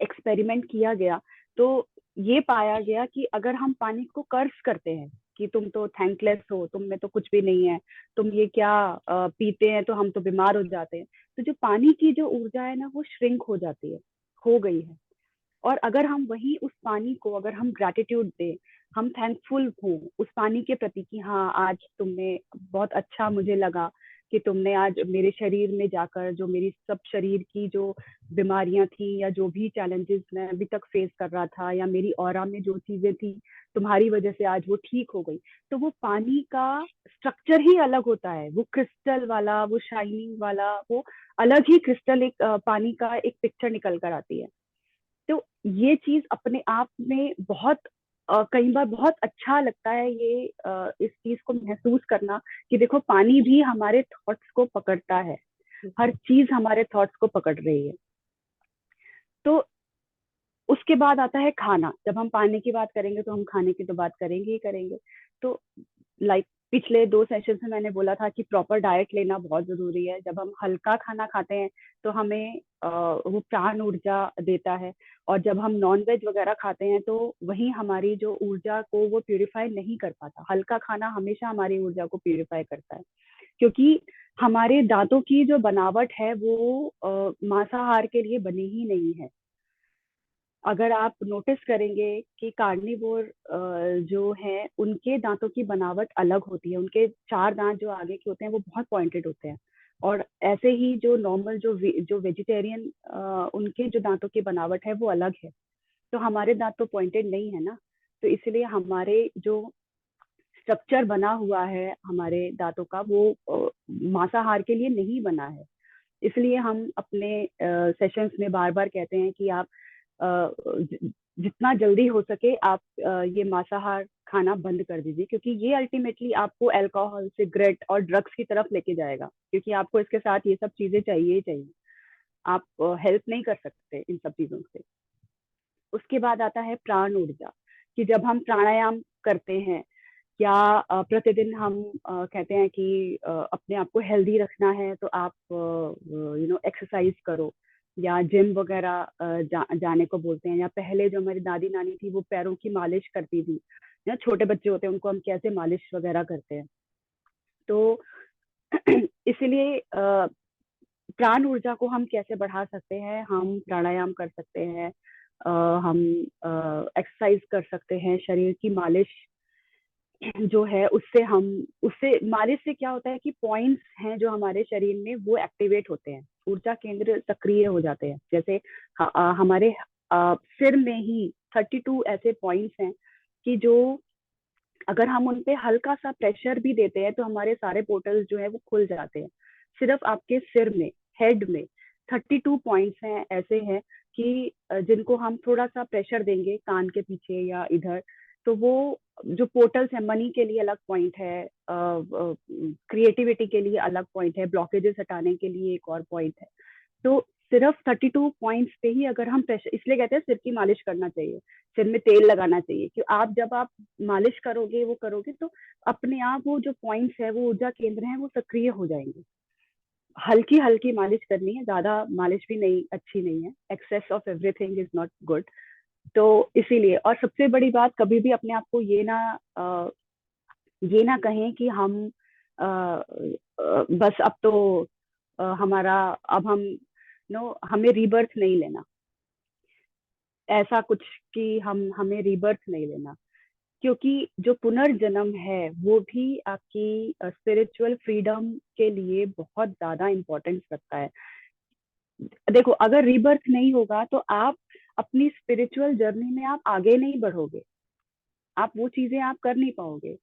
एक्सपेरिमेंट किया गया तो ये पाया गया कि अगर हम पानी को कर्स करते हैं कि तुम तो थैंकलेस हो, तुम में तो कुछ भी नहीं है, तुम ये क्या पीते हैं, तो हम तो बीमार हो जाते हैं, तो जो पानी की जो ऊर्जा है ना वो श्रिंक हो जाती है, हो गई है। और अगर हम वही उस पानी को अगर हम ग्रैटिट्यूड दें, हम थैंकफुल हों उस पानी के प्रति कि हाँ आज तुमने बहुत अच्छा, मुझे लगा कि तुमने आज मेरे शरीर में जाकर जो मेरी सब शरीर की जो बीमारियां थी या जो भी चैलेंजेस मैं अभी तक फेस कर रहा था या मेरी ऑरा में जो चीजें थी, तुम्हारी वजह से आज वो ठीक हो गई। तो वो पानी का स्ट्रक्चर ही अलग होता है, वो क्रिस्टल वाला, वो शाइनिंग वाला, वो अलग ही क्रिस्टल, एक पानी का एक पिक्चर निकल कर आती है। तो ये चीज अपने आप में बहुत कई बार बहुत अच्छा लगता है, ये इस चीज को महसूस करना कि देखो पानी भी हमारे थॉट्स को पकड़ता है, हर चीज हमारे थॉट्स को पकड़ रही है। तो उसके बाद आता है खाना। जब हम पानी की बात करेंगे तो हम खाने की तो बात करेंगे ही करेंगे। तो लाइक पिछले 2 सेशन में मैंने बोला था कि प्रॉपर डाइट लेना बहुत जरूरी है। जब हम हल्का खाना खाते हैं तो हमें वो प्राण ऊर्जा देता है, और जब हम नॉन वेज वगैरह खाते हैं तो वही हमारी जो ऊर्जा को वो प्यूरिफाई नहीं कर पाता। हल्का खाना हमेशा हमारी ऊर्जा को प्यूरिफाई करता है, क्योंकि हमारे दांतों की जो बनावट है वो मांसाहार के लिए बनी ही नहीं है। अगर आप नोटिस करेंगे कि कार्निवोर जो है उनके दांतों की बनावट अलग होती है, उनके 4 दांत जो आगे के होते हैं वो बहुत पॉइंटेड होते हैं। और ऐसे ही जो नॉर्मल जो वेजिटेरियन उनके जो दांतों की बनावट है वो अलग है। तो हमारे दांत तो पॉइंटेड नहीं है ना, तो इसलिए हमारे जो स्ट्रक्चर बना हुआ है हमारे दांतों का, वो मांसाहार के लिए नहीं बना है। इसलिए हम अपने सेशंस में बार बार कहते हैं कि आप जितना जल्दी हो सके आप ये मांसाहार खाना बंद कर दीजिए, क्योंकि ये अल्टीमेटली आपको अल्कोहल, सिगरेट और ड्रग्स की तरफ लेके जाएगा, क्योंकि आपको इसके साथ ये सब चीजें चाहिए ही चाहिए। आप हेल्प नहीं कर सकते इन सब चीजों से। उसके बाद आता है प्राण ऊर्जा, कि जब हम प्राणायाम करते हैं या प्रतिदिन हम कहते हैं कि अपने आप को हेल्दी रखना है, तो आप एक्सरसाइज करो या जिम वगैरह जाने को बोलते हैं। या पहले जो हमारी दादी नानी थी वो पैरों की मालिश करती थी, या छोटे बच्चे होते हैं उनको हम कैसे मालिश वगैरह करते हैं। तो इसलिए प्राण ऊर्जा को हम कैसे बढ़ा सकते हैं? हम प्राणायाम कर सकते हैं, हम एक्सरसाइज कर सकते हैं, शरीर की मालिश जो है उससे मालिश से क्या होता है कि पॉइंट्स हैं जो हमारे शरीर में वो एक्टिवेट होते हैं, ऊर्जा केंद्र सक्रिय हो जाते हैं। जैसे हमारे सिर में ही 32 ऐसे पॉइंट्स हैं कि जो अगर हम उन पे हल्का सा प्रेशर भी देते हैं तो हमारे सारे पोर्टल्स जो है वो खुल जाते हैं। सिर्फ आपके सिर में, हेड में 32 पॉइंट्स हैं ऐसे हैं कि जिनको हम थोड़ा सा प्रेशर देंगे कान के पीछे या इधर, तो वो जो पोर्टल्स है, मनी के लिए अलग पॉइंट है, क्रिएटिविटी के लिए अलग पॉइंट है, ब्लॉकेजेस हटाने के लिए एक और पॉइंट है। तो सिर्फ 32 पॉइंट्स पे ही अगर हम प्रेशर, इसलिए कहते हैं सिर की मालिश करना चाहिए, सिर में तेल लगाना चाहिए, कि आप जब आप मालिश करोगे वो करोगे तो अपने आप वो जो पॉइंट्स है, वो ऊर्जा केंद्र है, वो सक्रिय हो जाएंगे। हल्की हल्की मालिश करनी है, ज्यादा मालिश भी नहीं, अच्छी नहीं है। Excess of everything is not good. तो इसीलिए, और सबसे बड़ी बात, कभी भी अपने आप को ये ना कहें कि हम बस अब तो हमारा, अब हम हमें रीबर्थ नहीं लेना, ऐसा कुछ कि हमें रीबर्थ नहीं लेना। क्योंकि जो पुनर्जन्म है वो भी आपकी स्पिरिचुअल फ्रीडम के लिए बहुत ज्यादा इम्पोर्टेंस रखता है। देखो, अगर रीबर्थ नहीं होगा तो आप अपनी स्पिरिचुअल जर्नी में आप आगे नहीं बढ़ोगे, आप वो चीजें आप कर नहीं पाओगे।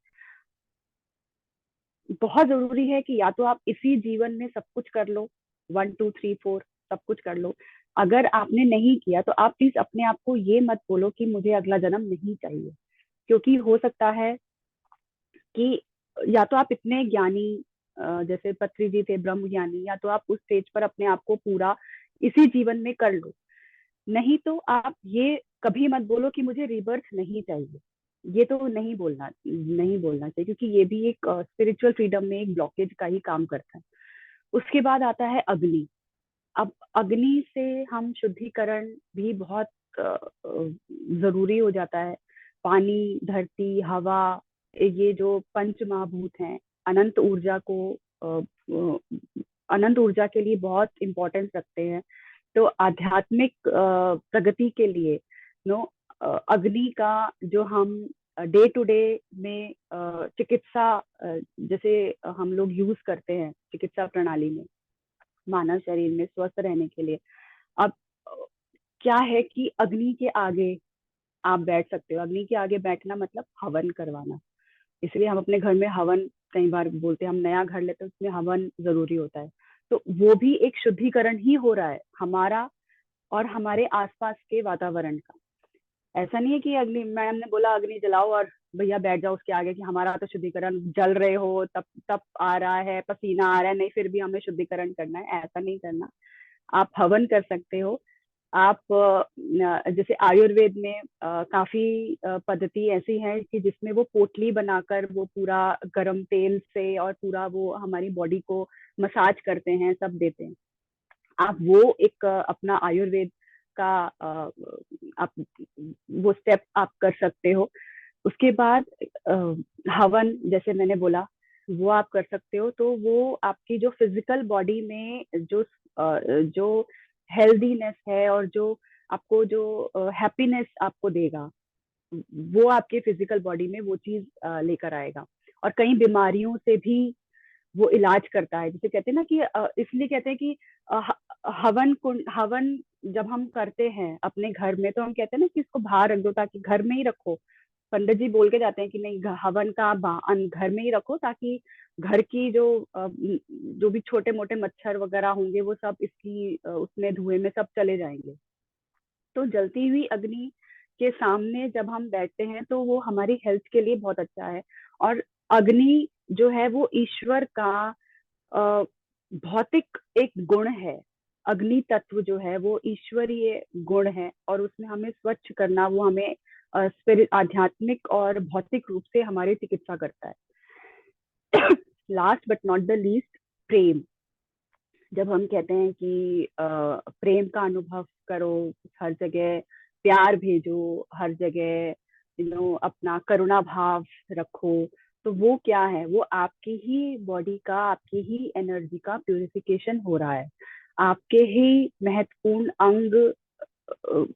बहुत जरूरी है कि या तो आप इसी जीवन में सब कुछ कर लो, 1 2 3 4 सब कुछ कर लो। अगर आपने नहीं किया तो आप प्लीज अपने आप को ये मत बोलो कि मुझे अगला जन्म नहीं चाहिए, क्योंकि हो सकता है कि या तो आप इतने ज्ञानी, जैसे पत्री जी थे ब्रह्म ज्ञानी, या तो आप उस स्टेज पर अपने आप को पूरा इसी जीवन में कर लो। नहीं तो आप ये कभी मत बोलो कि मुझे रिबर्थ नहीं चाहिए, ये तो नहीं बोलना चाहिए, क्योंकि ये भी एक स्पिरिचुअल फ्रीडम में एक ब्लॉकेज का ही काम करता है। उसके बाद आता है अग्नि। अब अग्नि से हम शुद्धिकरण भी बहुत जरूरी हो जाता है। पानी, धरती, हवा, ये जो पंच महाभूत हैं, अनंत ऊर्जा को अनंत ऊर्जा के लिए बहुत इंपॉर्टेंस रखते हैं। तो आध्यात्मिक प्रगति के लिए नो अग्नि का जो हम डे टू डे में चिकित्सा, जैसे हम लोग यूज करते हैं चिकित्सा प्रणाली में, मानव शरीर में स्वस्थ रहने के लिए। अब क्या है कि अग्नि के आगे आप बैठ सकते हो। अग्नि के आगे बैठना मतलब हवन करवाना। इसलिए हम अपने घर में हवन कई बार बोलते हैं, हम नया घर लेते हैं उसमें हवन जरूरी होता है। तो वो भी एक शुद्धिकरण ही हो रहा है हमारा और हमारे आसपास के वातावरण का। ऐसा नहीं है कि अग्नि, मैडम ने बोला अग्नि जलाओ और भैया बैठ जाओ उसके आगे, कि हमारा तो शुद्धिकरण, जल रहे हो, तप तप आ रहा है, पसीना आ रहा है, नहीं फिर भी हमें शुद्धिकरण करना है, ऐसा नहीं करना। आप हवन कर सकते हो। आप जैसे आयुर्वेद में काफी पद्धति ऐसी है कि जिसमें वो पोटली बनाकर वो पूरा गर्म तेल से और पूरा वो हमारी बॉडी को मसाज करते हैं, सब देते हैं। आप वो एक अपना आयुर्वेद का आप वो स्टेप आप कर सकते हो। उसके बाद हवन, जैसे मैंने बोला, वो आप कर सकते हो। तो वो आपकी जो फिजिकल बॉडी में जो हेल्दीनेस है और जो आपको जो हैप्पीनेस आपको देगा, वो आपके फिजिकल बॉडी में वो चीज लेकर आएगा। और कई बीमारियों से भी वो इलाज करता है। जैसे कहते हैं ना कि इसलिए कहते हैं कि हवन जब हम करते हैं अपने घर में, तो हम कहते हैं ना कि इसको बाहर रख दो, ताकि घर में ही रखो, पंडित जी बोल के जाते हैं कि नहीं, हवन का घर में ही रखो, ताकि घर की जो भी छोटे मोटे मच्छर वगैरह होंगे वो सब इसकी उसमें धुएं में सब चले जाएंगे। तो जलती हुई अग्नि के सामने जब हम बैठते हैं तो वो हमारी हेल्थ के लिए बहुत अच्छा है। और अग्नि जो है वो ईश्वर का अ, भौतिक एक गुण है। अग्नि तत्व जो है वो ईश्वरीय गुण है, और उसमें हमें स्वच्छ करना, वो हमें स्पिरिट, आध्यात्मिक और भौतिक रूप से हमारी चिकित्सा करता है। Last but not the least, प्रेम। जब हम कहते हैं कि प्रेम का अनुभव करो, हर जगह प्यार भेजो, हर जगह अपना करुणा भाव रखो, तो वो क्या है, वो आपकी ही बॉडी का, आपकी ही एनर्जी का प्यूरिफिकेशन हो रहा है। आपके ही महत्वपूर्ण अंग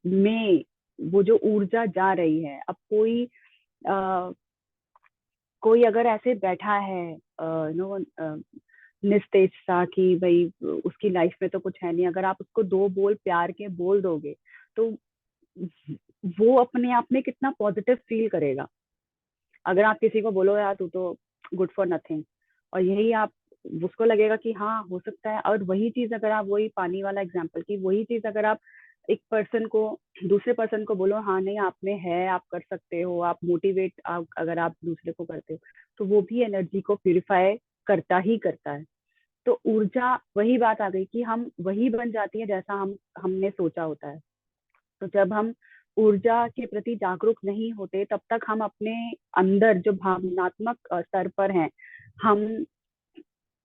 में वो जो ऊर्जा जा रही है। अब आ, कोई अगर ऐसे बैठा है नो निस्तेज सा कि भाई उसकी लाइफ में तो कुछ है नहीं, अगर आप उसको दो बोल प्यार के बोल दोगे तो वो अपने आप में कितना पॉजिटिव फील करेगा। अगर आप किसी को बोलो यार तू तो गुड फॉर नथिंग, और यही आप, उसको लगेगा कि हाँ हो सकता है। और वही चीज अगर आप, वही पानी वाला एग्जांपल की वही चीज अगर आप एक पर्सन को, दूसरे पर्सन को बोलो हाँ नहीं आप में है, आप कर सकते हो, आप मोटिवेट, आप अगर आप दूसरे को करते हो तो वो भी एनर्जी को प्यूरिफाई करता ही करता है। तो ऊर्जा, वही बात आ गई कि हम वही बन जाती है जैसा हमने सोचा होता है। तो जब हम ऊर्जा के प्रति जागरूक नहीं होते तब तक हम अपने अंदर जो भावनात्मक स्तर पर हैं, हम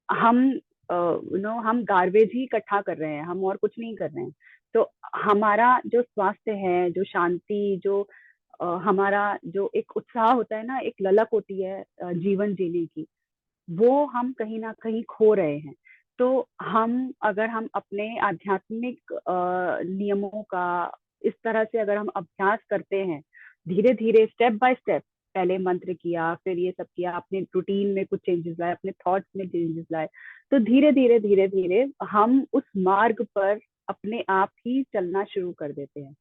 हम हम गार्बेज ही इकट्ठा कर रहे हैं, हम और कुछ नहीं कर रहे हैं। तो हमारा जो स्वास्थ्य है, जो शांति, जो हमारा जो एक उत्साह होता है ना, एक ललक होती है जीवन जीने की, वो हम कहीं ना कहीं खो रहे हैं। तो अगर हम अपने आध्यात्मिक नियमों का इस तरह से अगर हम अभ्यास करते हैं, धीरे धीरे स्टेप बाय स्टेप, पहले मंत्र किया, फिर ये सब किया, अपने रूटीन में कुछ चेंजेस लाए, अपने थॉट्स में चेंजेस लाए, तो धीरे धीरे धीरे धीरे हम उस मार्ग पर अपने आप ही चलना शुरू कर देते हैं।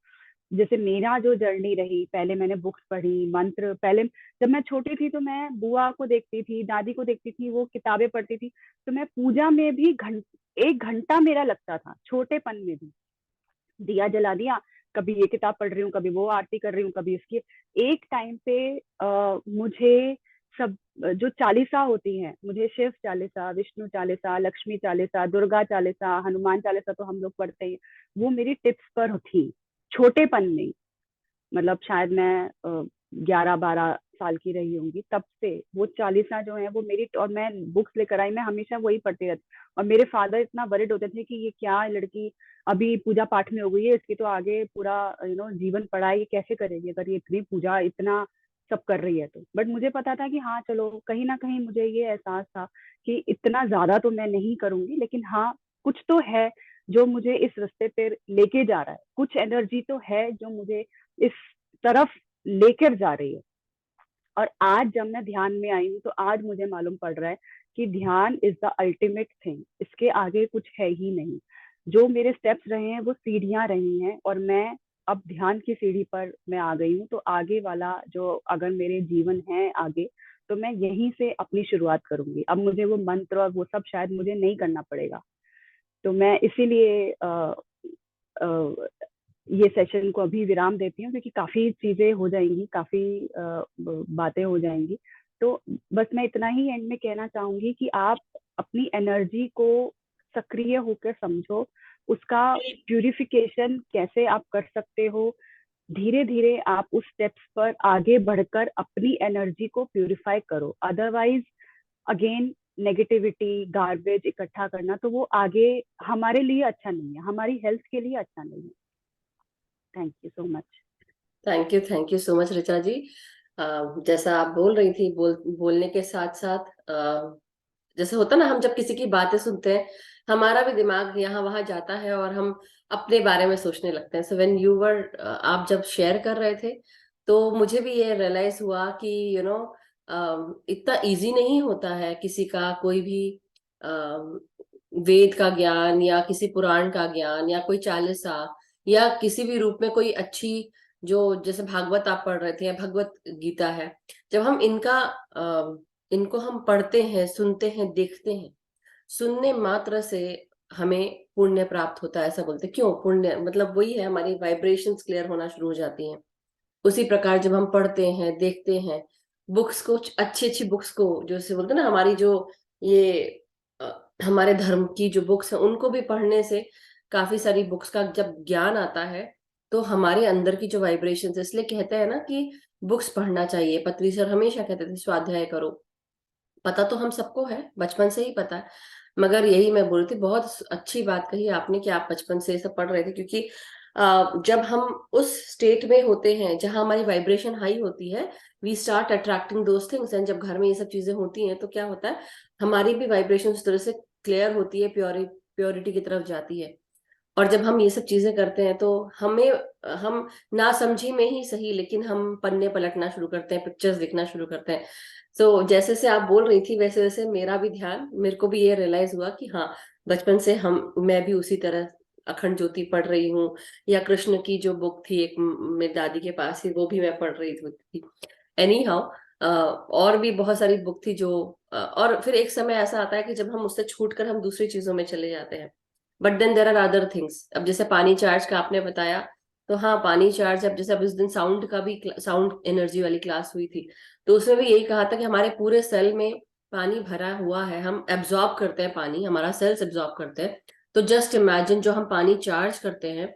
जैसे मेरा जो जर्नी रही, पहले मैंने बुक्स पढ़ी, मंत्र, पहले जब मैं छोटी थी तो मैं बुआ को देखती थी, दादी को देखती थी, वो किताबें पढ़ती थी, तो मैं पूजा में भी 1 घंटा मेरा लगता था, छोटेपन में भी। दिया जला दिया, कभी ये किताब पढ़ रही हूँ, कभी वो आरती कर रही हूँ, कभी इसकी। एक टाइम पे मुझे सब जो चालीसा होती हैं, मुझे शिव चालीसा, विष्णु चालीसा, लक्ष्मी चालीसा, दुर्गा चालीसा, हनुमान चालीसा तो हम लोग पढ़ते हैं, वो मेरी टिप्स पर थी छोटेपन में। मतलब शायद मैं 11-12 साल की रही होंगी, तब से वो चालीसा जो है वो मेरी, और मैं बुक्स लेकर आई, मैं हमेशा वही पढ़ती रहती। और मेरे फादर इतना वरिड होते थे कि ये क्या लड़की अभी पूजा पाठ में हो गई है, इसकी तो आगे पूरा जीवन पड़ा है, ये कैसे करेगी अगर ये इतनी पूजा इतना सब कर रही है तो। बट मुझे पता था कि हाँ चलो, कहीं ना कहीं मुझे ये एहसास था कि इतना ज्यादा तो मैं नहीं करूंगी, लेकिन हाँ कुछ तो है जो मुझे इस रास्ते पर लेके जा रहा है, कुछ एनर्जी तो है जो मुझे इस तरफ लेकर जा रही है। और आज जब मैं ध्यान में आई हूँ तो आज मुझे मालूम पड़ रहा है कि ध्यान इज द अल्टीमेट थिंग, इसके आगे कुछ है ही नहीं। जो मेरे स्टेप्स रहे हैं वो सीढ़ियां रही हैं, और मैं अब ध्यान की सीढ़ी पर मैं आ गई हूँ। तो आगे वाला जो अगर मेरे जीवन है आगे, तो मैं यहीं से अपनी शुरुआत करूंगी। अब मुझे वो मंत्र और वो सब शायद मुझे नहीं करना पड़ेगा। तो मैं इसीलिए ये सेशन को अभी विराम देती हूँ, क्योंकि काफी चीजें हो जाएंगी, काफी बातें हो जाएंगी। तो बस मैं इतना ही एंड में कहना चाहूंगी कि आप अपनी एनर्जी को सक्रिय होकर समझो, उसका प्यूरिफिकेशन कैसे आप कर सकते हो। धीरे धीरे आप उस स्टेप्स पर आगे बढ़कर अपनी एनर्जी को प्यूरिफाई करो। अदरवाइज अगेन नेगेटिविटी, गार्बेज इकट्ठा करना, तो वो आगे हमारे लिए अच्छा नहीं है, हमारी हेल्थ के लिए अच्छा नहीं है। Thank you so much. Thank you so much Richa ji. जैसा आप बोल रही थी, बोलने के साथ साथ जैसे होता ना, हम जब किसी की बातें सुनते हैं हमारा भी दिमाग यहाँ वहां जाता है और हम अपने बारे में सोचने लगते हैं। सो व्हेन यू वर, आप जब शेयर कर रहे थे तो मुझे भी ये रियलाइज हुआ कि इतना इजी नहीं होता है किसी का कोई भी वेद का ज्ञान या किसी पुराण का ज्ञान या कोई चालीसा या किसी भी रूप में कोई अच्छी जो जैसे भागवत आप पढ़ रहे थे या भगवत गीता है, जब हम इनको हम पढ़ते हैं, सुनते हैं, देखते हैं, सुनने मात्र से हमें पुण्य प्राप्त होता है, ऐसा बोलते हैं। क्यों पुण्य? मतलब वही है, हमारी वाइब्रेशंस क्लियर होना शुरू हो जाती हैं। उसी प्रकार जब हम पढ़ते हैं, देखते हैं, बुक्स को, अच्छी अच्छी बुक्स को, जैसे बोलते हैं ना, हमारी जो ये हमारे धर्म की जो बुक्स हैं उनको भी पढ़ने से काफी सारी बुक्स का जब ज्ञान आता है तो हमारे अंदर की जो वाइब्रेशन है, इसलिए कहते हैं ना कि बुक्स पढ़ना चाहिए। पत्री सर हमेशा कहते थे स्वाध्याय करो। पता तो हम सबको है, बचपन से ही पता है, मगर यही मैं बोल रही थी, बहुत अच्छी बात कही आपने कि आप बचपन से ये सब पढ़ रहे थे, क्योंकि जब हम उस स्टेट में होते हैं जहां हमारी वाइब्रेशन हाई होती है, we start attracting those things. And जब घर में ये सब चीजें होती हैं तो क्या होता है, हमारी भी वाइब्रेशन उस तरह से क्लियर होती है, प्योरिटी की तरफ जाती है। और जब हम ये सब चीजें करते हैं तो हम ना समझी में ही सही, लेकिन हम पन्ने पलटना शुरू करते हैं, पिक्चर्स दिखना शुरू करते हैं। तो जैसे से आप बोल रही थी वैसे वैसे मेरा भी ध्यान, मेरे को भी ये रियलाइज हुआ कि हाँ, बचपन से मैं भी उसी तरह अखंड ज्योति पढ़ रही हूँ, या कृष्ण की जो बुक थी एक मेरी दादी के पास ही, वो भी मैं पढ़ रही थी। एनी हाउ, और भी बहुत सारी बुक थी जो और फिर एक समय ऐसा आता है कि जब हम उससे छूट कर हम दूसरी चीजों में चले जाते हैं। But then there are other things. अब जैसे पानी चार्ज का आपने बताया, तो हाँ, पानी चार्ज, अब जैसे अब इस दिन साउंड का भी, साउंड एनर्जी वाली क्लास हुई थी, तो उसमें भी यही कहा था कि हमारे पूरे सेल में पानी भरा हुआ है, हम एब्जॉर्ब करते हैं पानी, हमारा सेल्स एब्जॉर्ब करते हैं। तो जस्ट इमेजिन, जो हम पानी चार्ज करते हैं,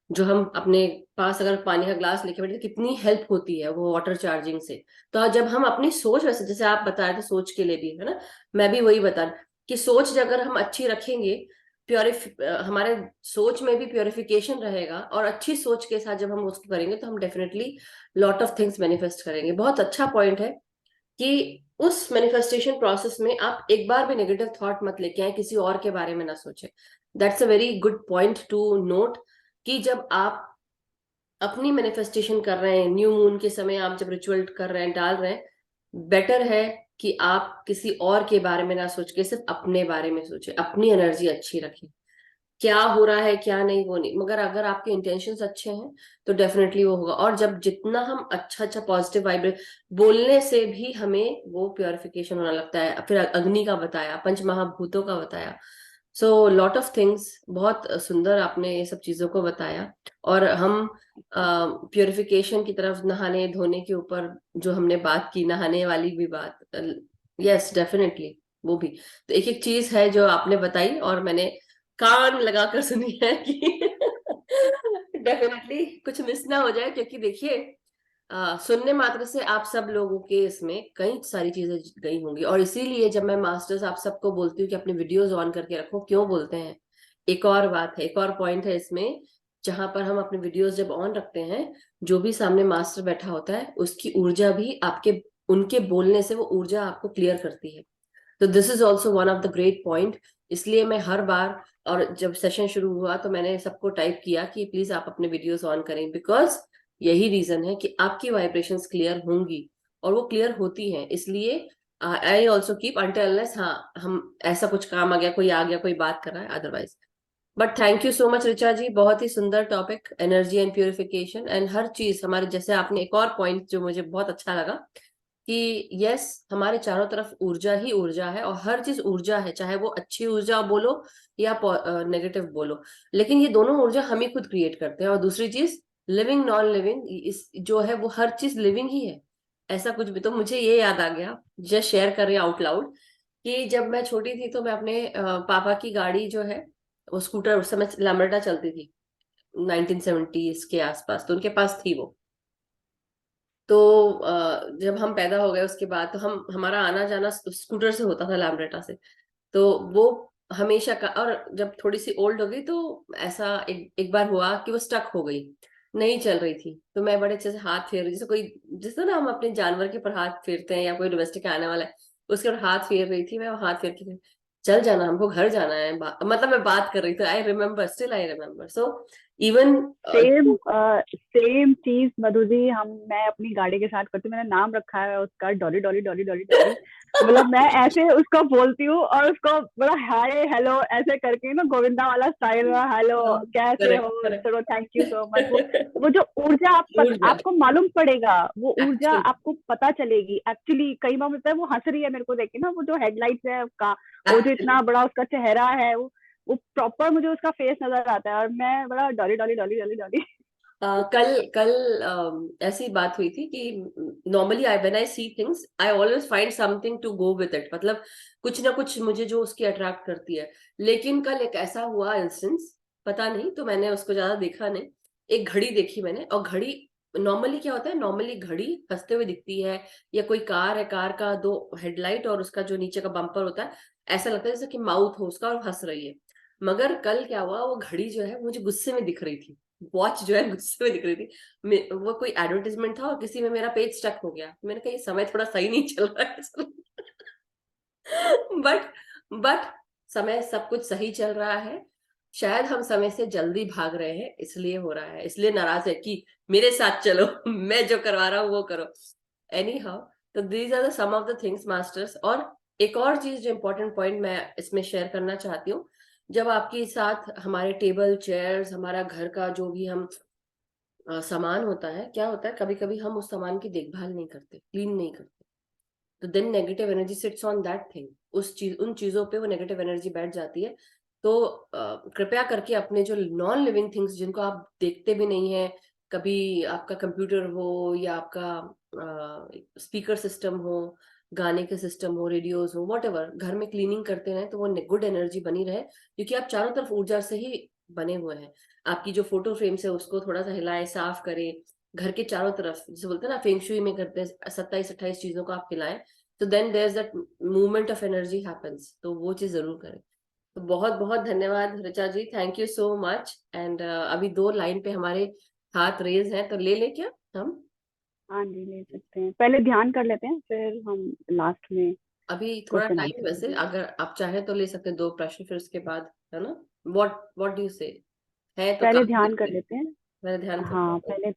जो हम अपने पास अगर पानी का ग्लास लेके बैठे तो कितनी हेल्प होती है वो वाटर चार्जिंग से। तो जब हम अपनी सोच, वैसे जैसे आप बता रहे थे सोच के लिए भी है ना, मैं भी वही बता रही कि सोच अगर हम अच्छी रखेंगे, हमारे सोच में भी प्योरिफिकेशन रहेगा, और अच्छी सोच के साथ जब हम उसको करेंगे तो हम definitely lot of things manifest करेंगे। बहुत अच्छा पॉइंट है कि उस मैनिफेस्टेशन प्रोसेस में आप एक बार भी नेगेटिव थॉट मत लेके आए, किसी और के बारे में ना सोचे। That's a very good point two note, कि जब आप अपनी मैनिफेस्टेशन कर रहे हैं, न्यू मून के समय आप जब रिचुअल कर रहे हैं, डाल रहे हैं, बेटर है कि आप किसी और के बारे में ना सोच के सिर्फ अपने बारे में सोचे, अपनी एनर्जी अच्छी रखें। क्या हो रहा है क्या नहीं वो नहीं, मगर अगर आपके इंटेंशंस अच्छे हैं तो डेफिनेटली वो होगा। और जब जितना हम अच्छा अच्छा पॉजिटिव वाइब्रेट, बोलने से भी हमें वो प्योरिफिकेशन होना लगता है। फिर अग्नि का बताया, पंच महाभूतों का बताया, सो लॉट ऑफ थिंग्स। बहुत सुंदर आपने ये सब चीजों को बताया। और हम प्योरिफिकेशन की तरफ, नहाने धोने के ऊपर जो हमने बात की, नहाने वाली भी बात, यस डेफिनेटली वो भी। तो एक एक चीज है जो आपने बताई और मैंने कान लगाकर सुनी है कि डेफिनेटली कुछ मिस ना हो जाए, क्योंकि देखिए सुनने मात्र से आप सब लोगों के इसमें कई सारी चीजें गई होंगी। और इसीलिए जब मैं मास्टर्स आप सबको बोलती हूँ कि अपने वीडियोस ऑन करके रखो, क्यों बोलते हैं, एक और बात है, एक और पॉइंट है इसमें, जहां पर हम अपने वीडियोस जब ऑन रखते हैं, जो भी सामने मास्टर बैठा होता है उसकी ऊर्जा भी आपके, उनके बोलने से वो ऊर्जा आपको क्लियर करती है। तो this is also one of the great point. इसलिए मैं हर बार, और जब सेशन शुरू हुआ तो मैंने सबको टाइप किया कि प्लीज आप अपने वीडियोस ऑन करें, बिकॉज यही रीजन है कि आपकी वाइब्रेशंस क्लियर होंगी, और वो क्लियर होती हैं। इसलिए I also keep until unless, हाँ, हम ऐसा कुछ काम आ गया, कोई आ गया, कोई बात कर रहा है, otherwise. But thank you so much Richa ji, बहुत ही सुंदर topic, energy and purification and हर चीज हमारे, जैसे आपने एक और पॉइंट जो मुझे बहुत अच्छा लगा कि यस, हमारे चारों तरफ ऊर्जा ही ऊर्जा है, और हर चीज ऊर्जा है, चाहे वो अच्छी ऊर्जा बोलो या नेगेटिव बोलो, लेकिन ये दोनों ऊर्जा हम ही खुद क्रिएट करते हैं। और दूसरी चीज, लिविंग नॉन लिविंग, इस जो है वो हर चीज लिविंग ही है, ऐसा कुछ भी। तो मुझे ये याद आ गया, जस्ट शेयर कर रही आउट लाउड, कि जब मैं छोटी थी तो मैं अपने पापा की गाड़ी जो है, वो स्कूटर, उस समय लैम्बर्टा चलती थी 1970s के आसपास, तो उनके पास थी वो। तो जब हम पैदा हो गए उसके बाद तो हमारा आना जाना स्कूटर से होता था, लैम्ब्रेटा से। तो वो हमेशा का, और जब थोड़ी सी ओल्ड हो गई तो ऐसा एक बार हुआ कि वो स्टक हो गई, नहीं चल रही थी। तो मैं बड़े अच्छे से हाथ फेर रही, जैसे कोई, जैसे ना हम अपने जानवर के ऊपर हाथ फेरते हैं, या कोई डोमेस्टिक आने वाला है उसके ऊपर हाथ फेर रही थी, मैं वो हाथ फेर के, चल जाना, हमको घर जाना है, मतलब मैं बात कर रही थी, I remember, still I remember. So even same same चीज मधु जी, मैं अपनी गाड़ी के साथ करती हूँ। मैंने नाम रखा है उसका डॉली डॉली डॉली डॉली डॉली। मतलब मैं ऐसे उसको बोलती हूँ और उसको बड़ा हाय हेलो ऐसे करके ना, गोविंदा वाला स्टाइल में, हेलो कैसे हो, करेक्ट करेक्ट। चलो थैंक यू सो मच। वो जो ऊर्जा ऊर्जा, आपको मालूम पड़ेगा, वो ऊर्जा एक्चुअली आपको पता चलेगी। एक्चुअली कई बार होता है वो हंस रही है मेरे को देख के ना, वो जो हेडलाइट्स है उसका, वो जो एक्चुअली इतना बड़ा उसका चेहरा है, वो प्रॉपर मुझे उसका फेस नजर आता है और मैं बड़ा डॉली डॉली डॉली डॉली डॉली। कल कल ऐसी बात हुई थी कि normally I when I see things I always find something to go with it, मतलब कुछ ना कुछ मुझे जो उसकी अट्रैक्ट करती है। लेकिन कल एक ऐसा हुआ इंस्टेंस, पता नहीं, तो मैंने उसको ज्यादा देखा नहीं, एक घड़ी देखी मैंने, और घड़ी नॉर्मली क्या होता है, नॉर्मली घड़ी हंसते हुए दिखती है, या कोई कार है, कार का दो हेडलाइट और उसका जो नीचे का बम्पर होता है, ऐसा लगता है जैसे कि माउथ हो उसका और हंस रही है। मगर कल क्या हुआ, वो घड़ी जो है मुझे गुस्से में दिख रही थी, वॉच जो है गुस्से में दिख रही थी। वो कोई एडवर्टाइजमेंट था और किसी में मेरा पेज स्टक हो गया, मैंने कहा ये समय थोड़ा सही नहीं चल रहा है। बट बट समय सब कुछ सही चल रहा है। शायद हम समय से जल्दी भाग रहे हैं, इसलिए हो रहा है, इसलिए नाराज है कि मेरे साथ चलो, मैं जो करवा रहा हूँ वो करो। एनी हाउ, तो these are the some of the things masters. और एक और चीज जो इम्पोर्टेंट पॉइंट मैं इसमें शेयर करना चाहती हूँ, जब आपके साथ हमारे टेबल चेयर्स, हमारा घर का जो भी हम सामान होता है, क्या होता है, कभी कभी हम उस सामान की देखभाल नहीं करते, क्लीन नहीं करते, तो then negative energy sits on that thing, उन चीजों पे वो नेगेटिव एनर्जी बैठ जाती है। तो कृपया करके अपने जो नॉन लिविंग थिंग्स, जिनको आप देखते भी नहीं है, कभी आपका कंप्यूटर हो या आपका स्पीकर सिस्टम हो, गाने के सिस्टम हो, रेडियोज हो, वॉट एवर, घर में क्लीनिंग करते रहे तो वो गुड एनर्जी बनी रहे, क्योंकि आप चारों तरफ ऊर्जा से ही बने हुए हैं। आपकी जो फोटो फ्रेम्स है उसको थोड़ा सा हिलाएं, साफ करें, घर के चारों तरफ, जैसे बोलते हैं ना फेंगशुई में करते हैं, 27-28 चीजों को आप हिलाएं, तो then there is that movement of energy happens, तो वो चीज जरूर करें। तो बहुत बहुत धन्यवाद Richa ji, thank you so much. And अभी दो लाइन पे हमारे हाथ रेज हैं, तो ले ले क्या हम? हाँ जी, ले सकते हैं। पहले ध्यान कर लेते हैं, फिर हम लास्ट में अभी थोड़ा क्वेश्चन टाइम आंसर वैसे, करेंगे। अगर आप चाहे तो ले सकते हैं दो प्रश्न, फिर उसके बाद, है ना? व्हाट डू यू से? है तो पहले काफी ध्यान कर देते हैं, लेते हैं। मेरा ध्यान कर हाँ, लेते हैं। पहले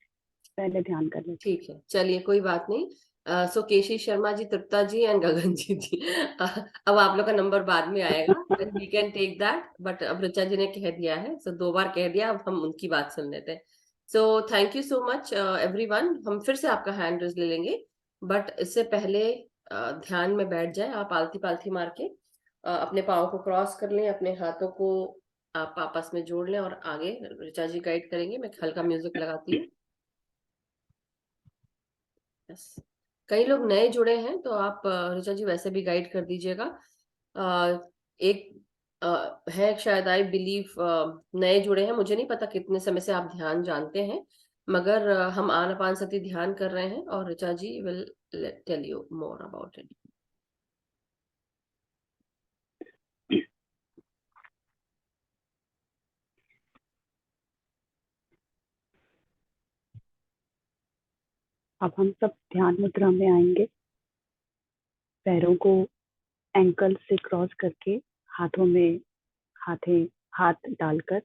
पहले ध्यान कर लेते ठीक है, चलिए कोई बात नहीं। सो केशी शर्मा जी, तृप्ता जी एंड गगन जी, अब आप लोग का नंबर बाद में आएगा, we can take that, but अब ऋचा जी ने कह दिया है, सो दो बार कह दिया, अब हम उनकी बात सुन लेते हैं। सो thank you so much everyone, हम फिर से आपका हैंड रेज ले लेंगे, बट इससे पहले ध्यान में बैठ जाए, आप आलती पालती मार के अपने पाँव को क्रॉस कर लें, अपने हाथों को आप आपस में जोड़ लें, और आगे ऋचा जी गाइड करेंगे, मैं हल्का म्यूजिक लगाती हूँ। यस, कई लोग नए जुड़े हैं, तो आप ऋचा जी वैसे भी गाइड कर दीजिएगा। एक है शायद, आई बिलीव नए जुड़े हैं, मुझे नहीं पता कितने समय से आप ध्यान जानते हैं, मगर हम आनापानसती ध्यान कर रहे हैं, और Richa ji will tell you more about it. हैं। अब हम सब ध्यान मुद्रा में आएंगे। पैरों को एंकल से क्रॉस करके, हाथों में हाथे हाथ डालकर,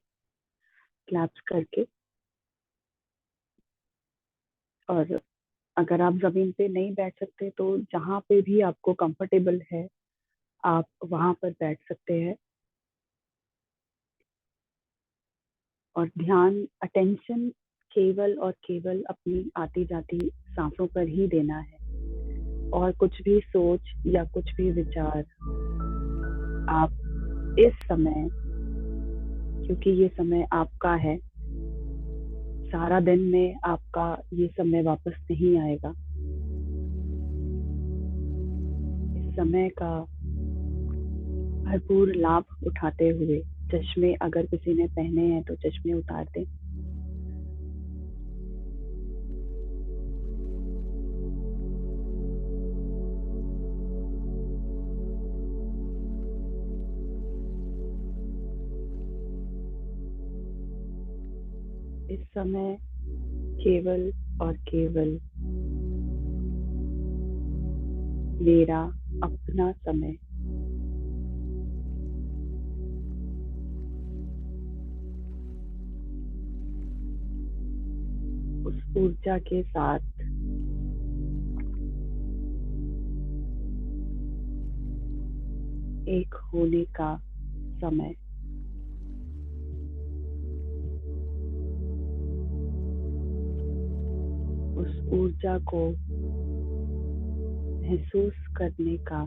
क्लैप्स करके, और अगर आप जमीन पे नहीं बैठ सकते तो जहाँ पे भी आपको कंफर्टेबल है आप वहां पर बैठ सकते हैं। और ध्यान अटेंशन केवल और केवल अपनी आती जाती सांसों पर ही देना है, और कुछ भी सोच या कुछ भी विचार आप इस समय, क्योंकि ये समय आपका है, सारा दिन में आपका ये समय वापस नहीं आएगा। इस समय का भरपूर लाभ उठाते हुए, चश्मे अगर किसी ने पहने हैं तो चश्मे उतार दें। इस समय केवल और केवल मेरा अपना समय, ऊर्जा के साथ एक होने का समय। उस ऊर्जा को महसूस करने का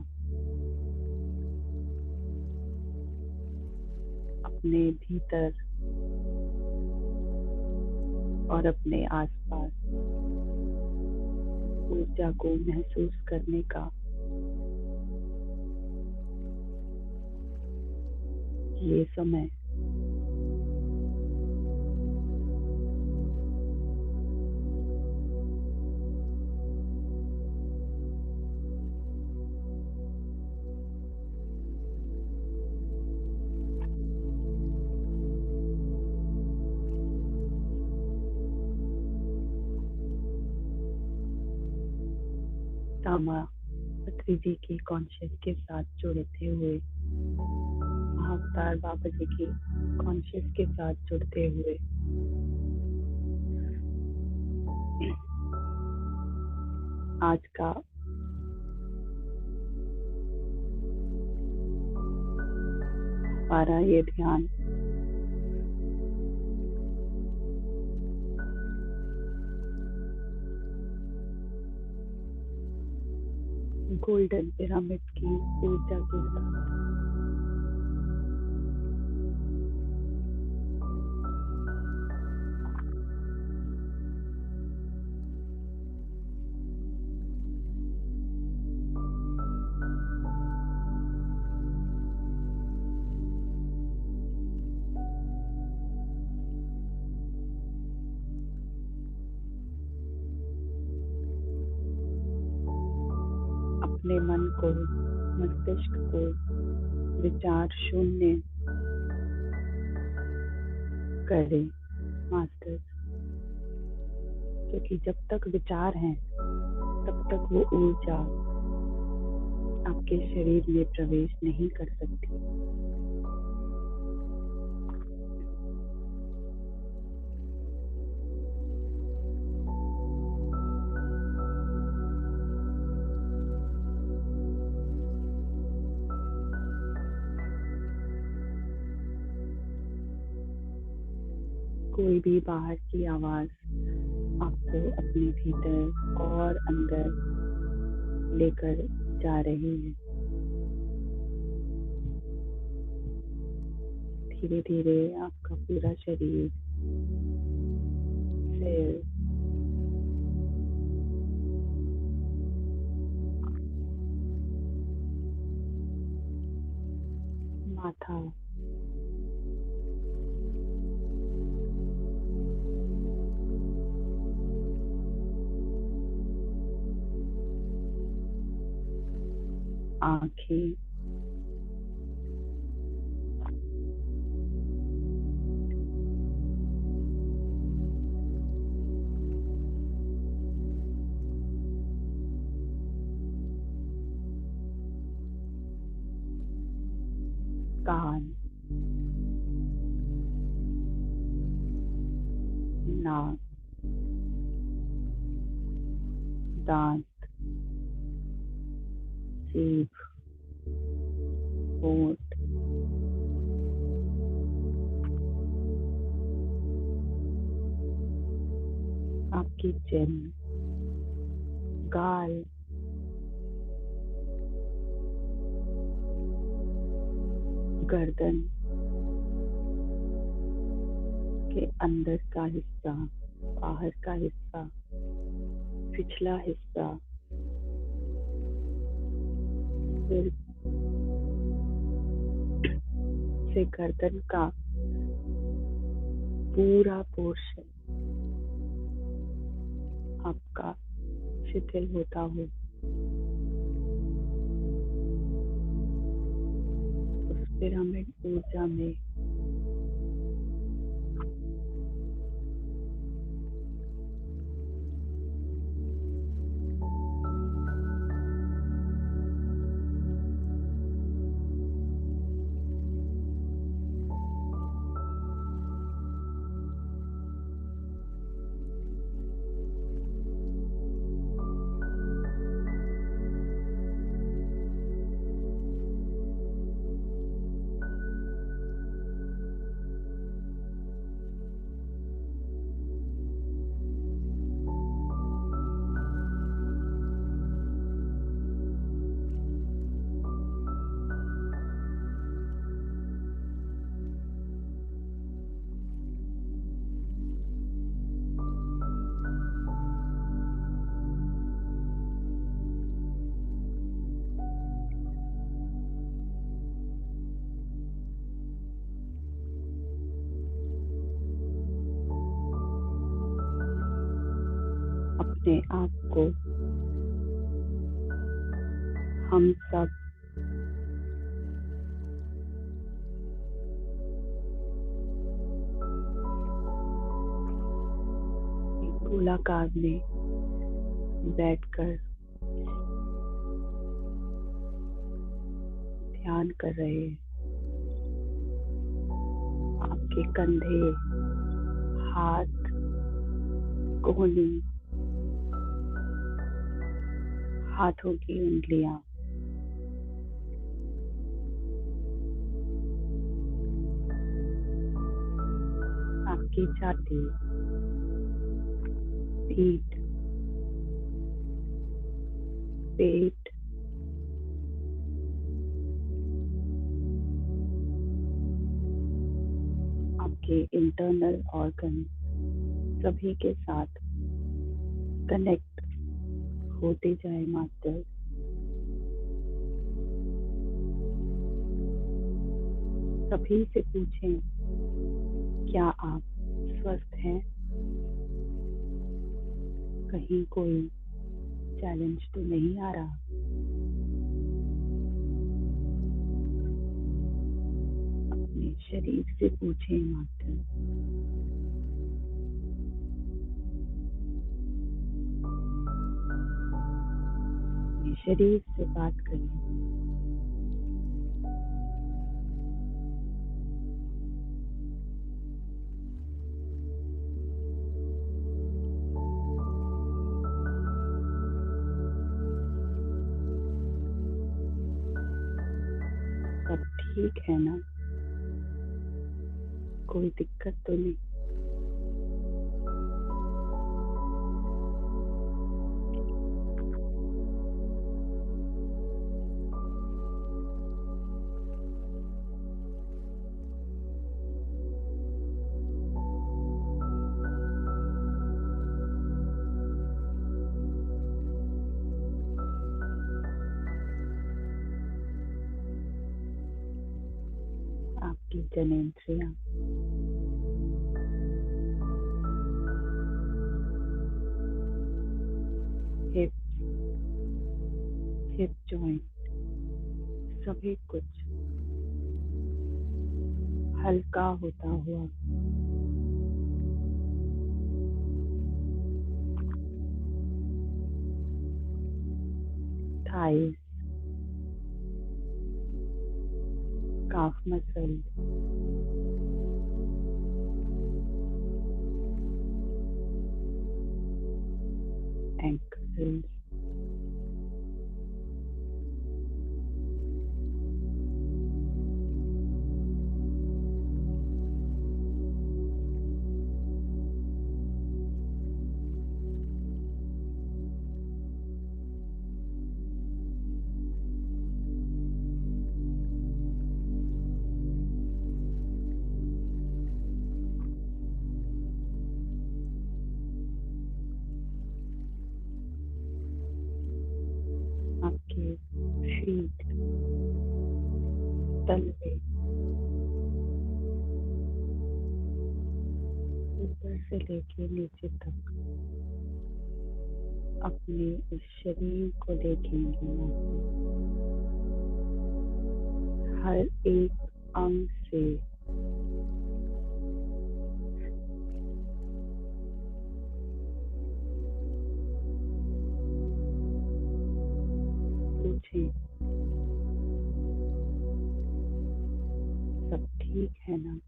अपने भीतर और अपने आसपास ऊर्जा को महसूस करने का ये समय तामा पत्री जी की कॉन्शियस के साथ जुड़ते हुए, महाअवतार बाबा जी की कॉन्शियस के साथ जुड़ते हुए आज का हमारा ये ध्यान गोल्डन पिरामिड की ऊर्जा के साथ अपने मन को, मस्तिष्क को विचार शून्य करें मास्टर, क्योंकि जब तक विचार हैं तब तक वो ऊर्जा आपके शरीर में प्रवेश नहीं कर सकती। कोई भी बाहर की आवाज आपको अपने भीतर और अंदर लेकर जा रही है। धीरे धीरे आपका पूरा शरीर, सिर, माथा, आंखें, कान, नाक, दांत, जीभ, होंठ, आपकी चिन, गाल, गर्दन के अंदर का हिस्सा, बाहर का हिस्सा, पिछला हिस्सा, फिर से गर्दन का पूरा पोर्शन आपका शिथिल होता हो, उस पिरामिड ऊर्जा में अपने आप को हम सब एक गोलाकार में बैठकर ध्यान कर रहे हैं। आपके कंधे, हाथ, कोहनी, हाथों की उंगलियां, आपकी छाती, पीठ, पेट, आपके इंटरनल ऑर्गन सभी के साथ कनेक्ट होते जाए मास्टर। सभी से पूछें, क्या आप स्वस्थ हैं? कहीं कोई चैलेंज तो नहीं आ रहा? अपने शरीर से पूछें मास्टर। अपने शरीर से बात करें। सब ठीक है ना? कोई दिक्कत तो नहीं? आपकी जनेंद्रियां हिप जॉइंट सभी कुछ हल्का होता हुआ थाइस, काफ मसल, एंकल्स, आपके फीट, तलवे ऊपर से लेके नीचे तक अपने इस शरीर को देखेंगे। हर एक अंग से पूछें, सब ठीक है ना?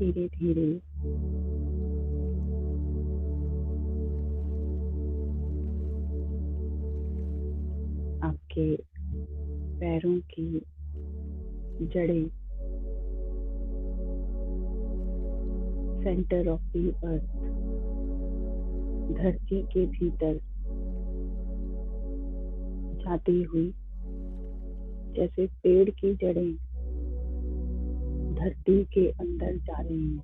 धीरे धीरे आपके पैरों की जड़ें सेंटर ऑफ द अर्थ, धरती के भीतर जाती हुई, जैसे पेड़ की जड़ें धरती के अंदर जा रही हैं।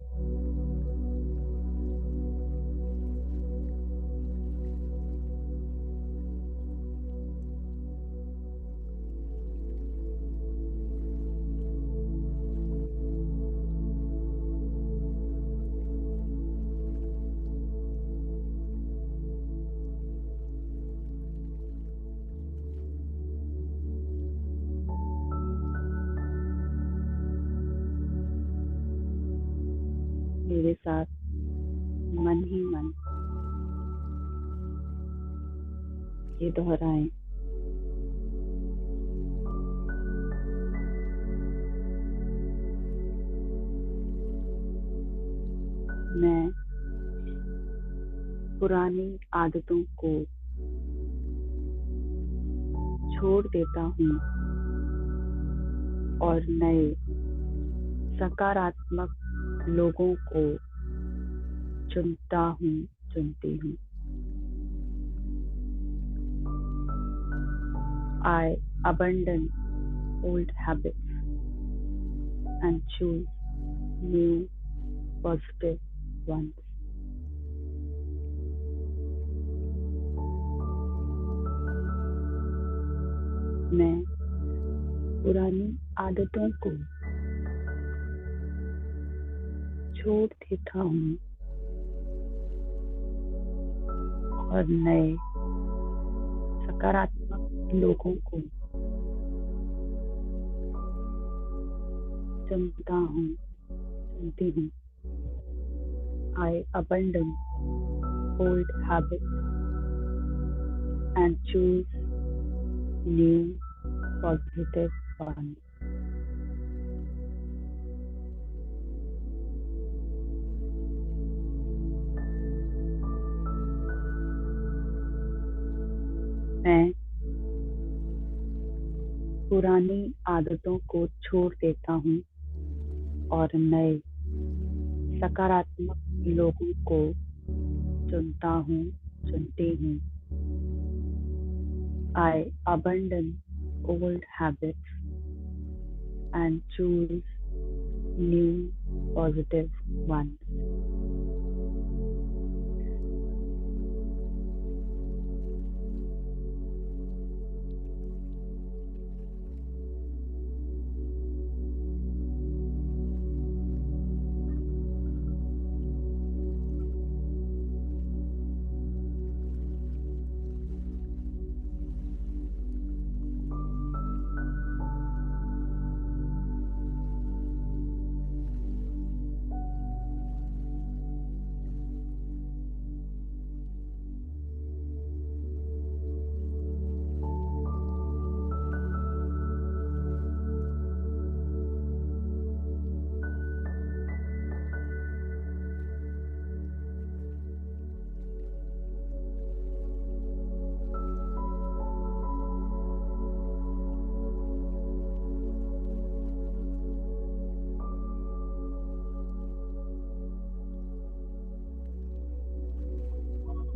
मेरे साथ मन ही मन ये दोहराएं। मैं पुरानी आदतों को छोड़ देता हूँ और नए सकारात्मक लोगों को चुनती हूँ। I abandon old habits and choose new positive ones. मैं पुरानी आदतों को छोड़ देता हूँ और नए सकारात्मक लोगों को चुनती हूँ। I abandon old habits and choose new positive ones. मैं पुरानी आदतों को छोड़ देता हूँ और नए सकारात्मक लोगों को चुनती हूँ। I abandon old habits and choose new positive ones.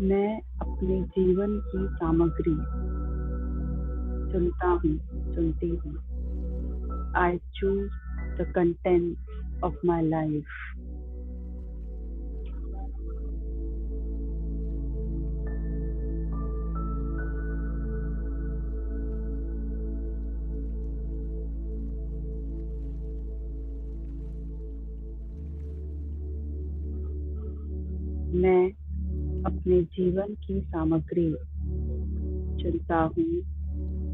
मैं अपने जीवन की सामग्री चुनती हूँ। I choose the contents of my life. मैं अपने जीवन की सामग्री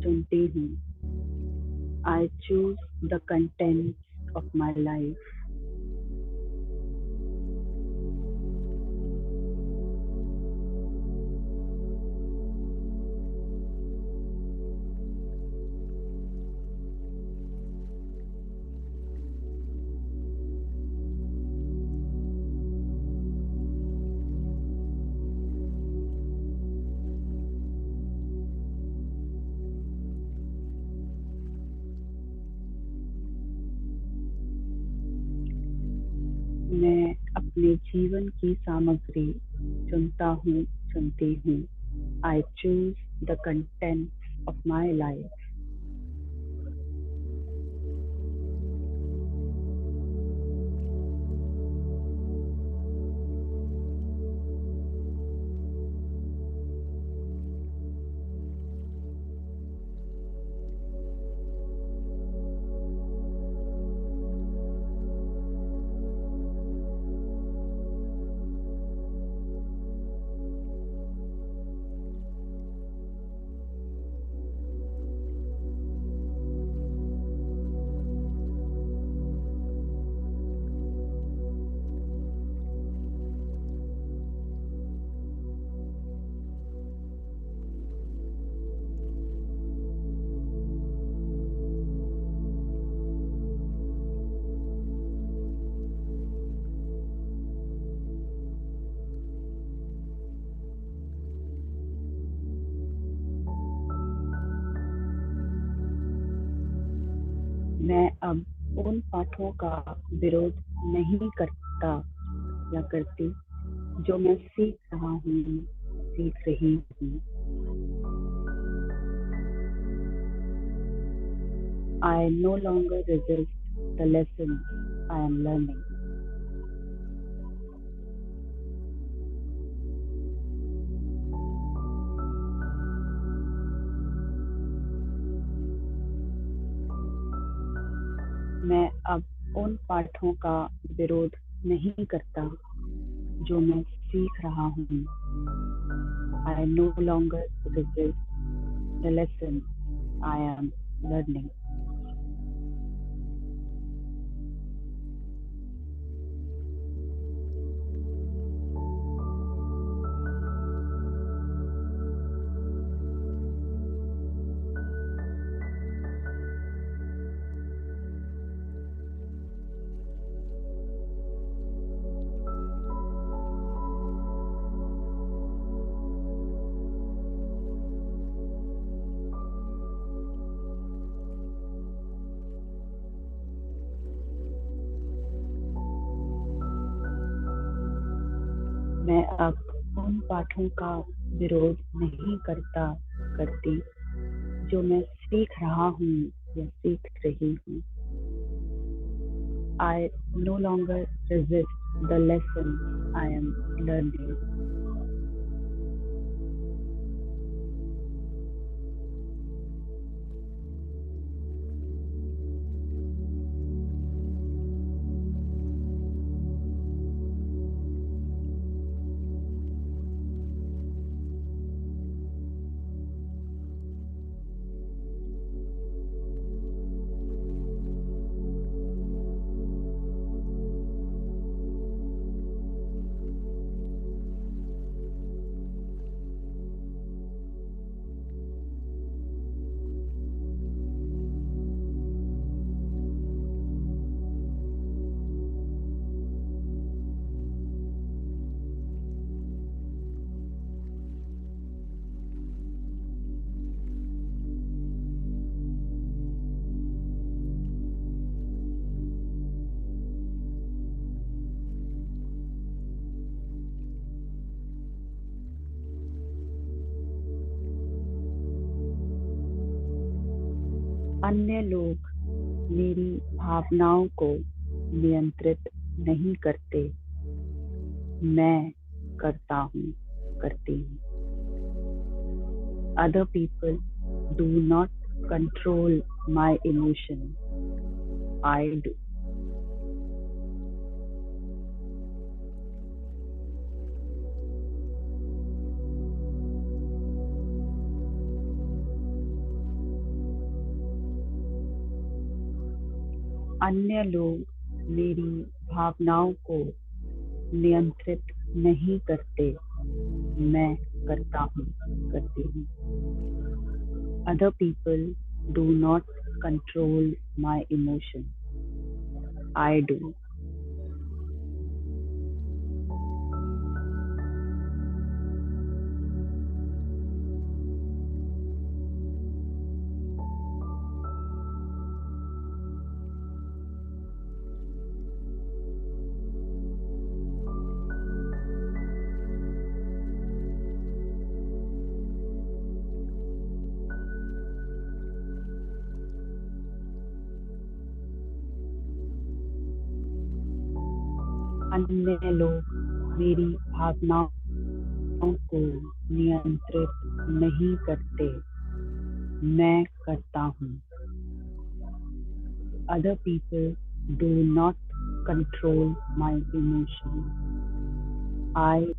चुनती हूँ। I choose the contents of my life. अपने जीवन की सामग्री चुनता हूँ, चुनती हूँ। I choose the content of my life. मैं अब उन पाठों का विरोध नहीं करता या करती जो मैं सीख रहा हूँ, सीख रही हूँ। I no longer resist the lessons I am learning. मैं अब उन पाठों का विरोध नहीं करता जो मैं सीख रहा हूँ। I no longer resist the lessons I am learning. मैं अब उन पाठों का विरोध नहीं करता करती जो मैं सीख रहा हूँ या सीख रही हूँ। I no longer resist the lessons I am learning. अन्य लोग मेरी भावनाओं को नियंत्रित नहीं करते, मैं करता हूँ, करती हूँ। Other people do not control my emotions. I do. अन्य लोग मेरी भावनाओं को नियंत्रित नहीं करते, मैं करता हूँ, करती हूँ। Other people do not control my emotions. I do. अन्य लोग मेरी भावनाओं को नियंत्रित नहीं करते, मैं करता हूँ। Other people do not control my emotions. I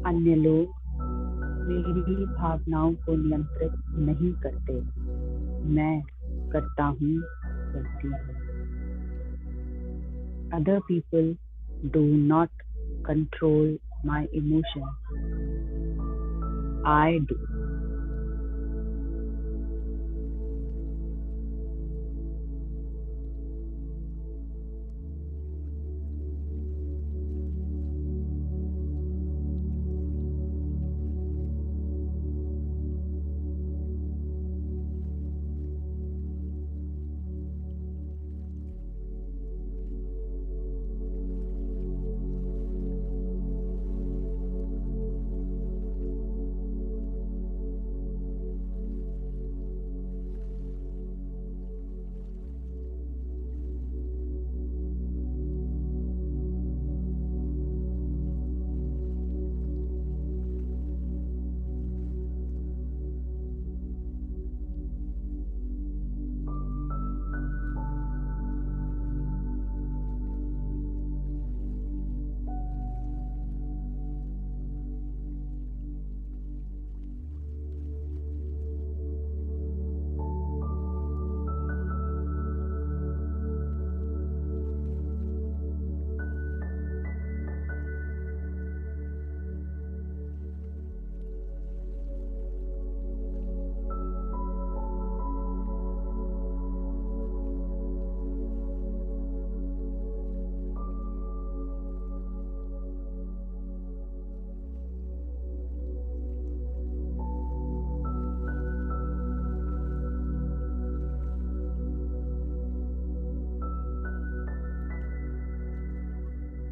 अन्य लोग मेरी भावनाओं को नियंत्रित नहीं करते, मैं करता हूँ, करती हूँ। Other people do not control my emotions. I do.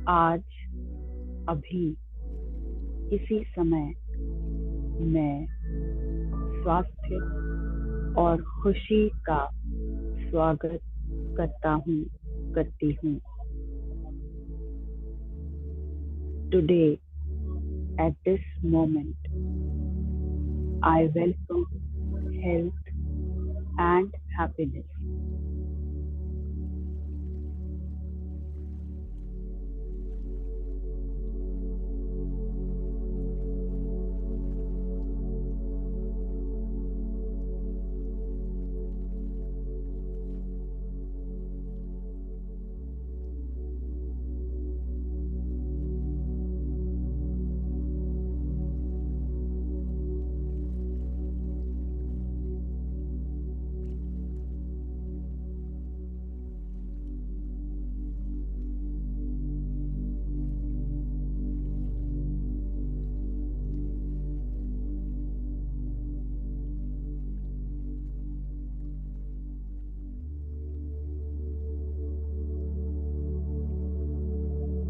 आज अभी इसी समय मैं स्वास्थ्य और खुशी का स्वागत करता हूँ, करती हूँ। Today, at this moment, I welcome health and happiness.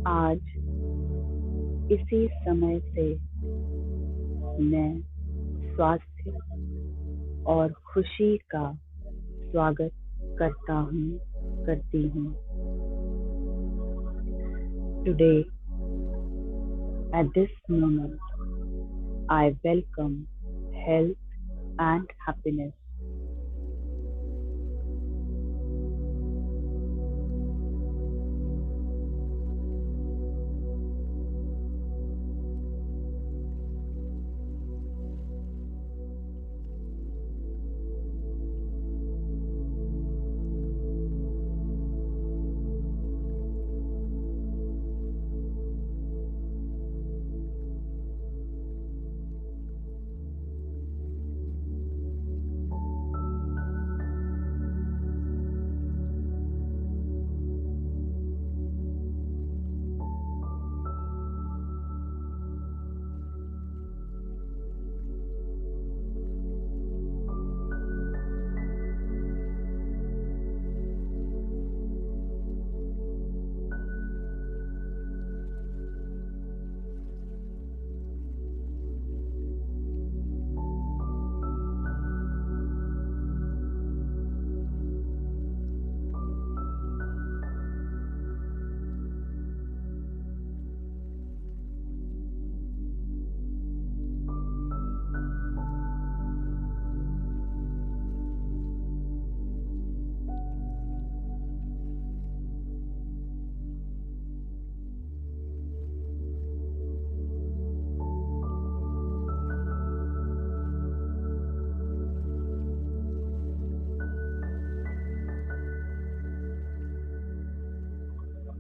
आज इसी समय से मैं स्वास्थ्य और खुशी का स्वागत करता हूँ, करती हूँ। Today, at this moment, I welcome health and happiness.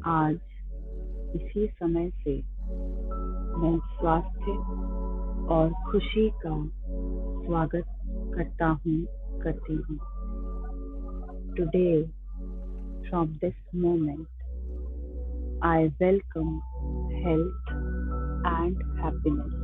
आज इसी समय से मैं स्वास्थ्य और खुशी का स्वागत करता हूँ, करती हूँ। Today, from this moment, I welcome health and happiness.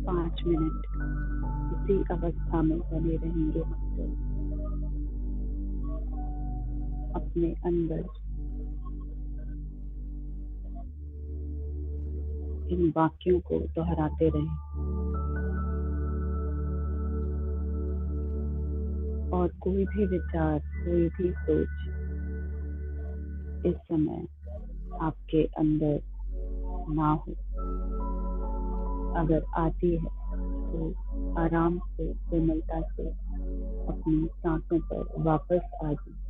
पाँच मिनट इसी अवस्था में बने रहेंगे मास्टर। अपने अंदर इन वाक्यों को दोहराते रहें और कोई भी विचार, कोई भी सोच इस समय आपके अंदर ना हो। अगर आती है तो आराम से, कोमलता से अपनी सांसों पर वापस आ जाए।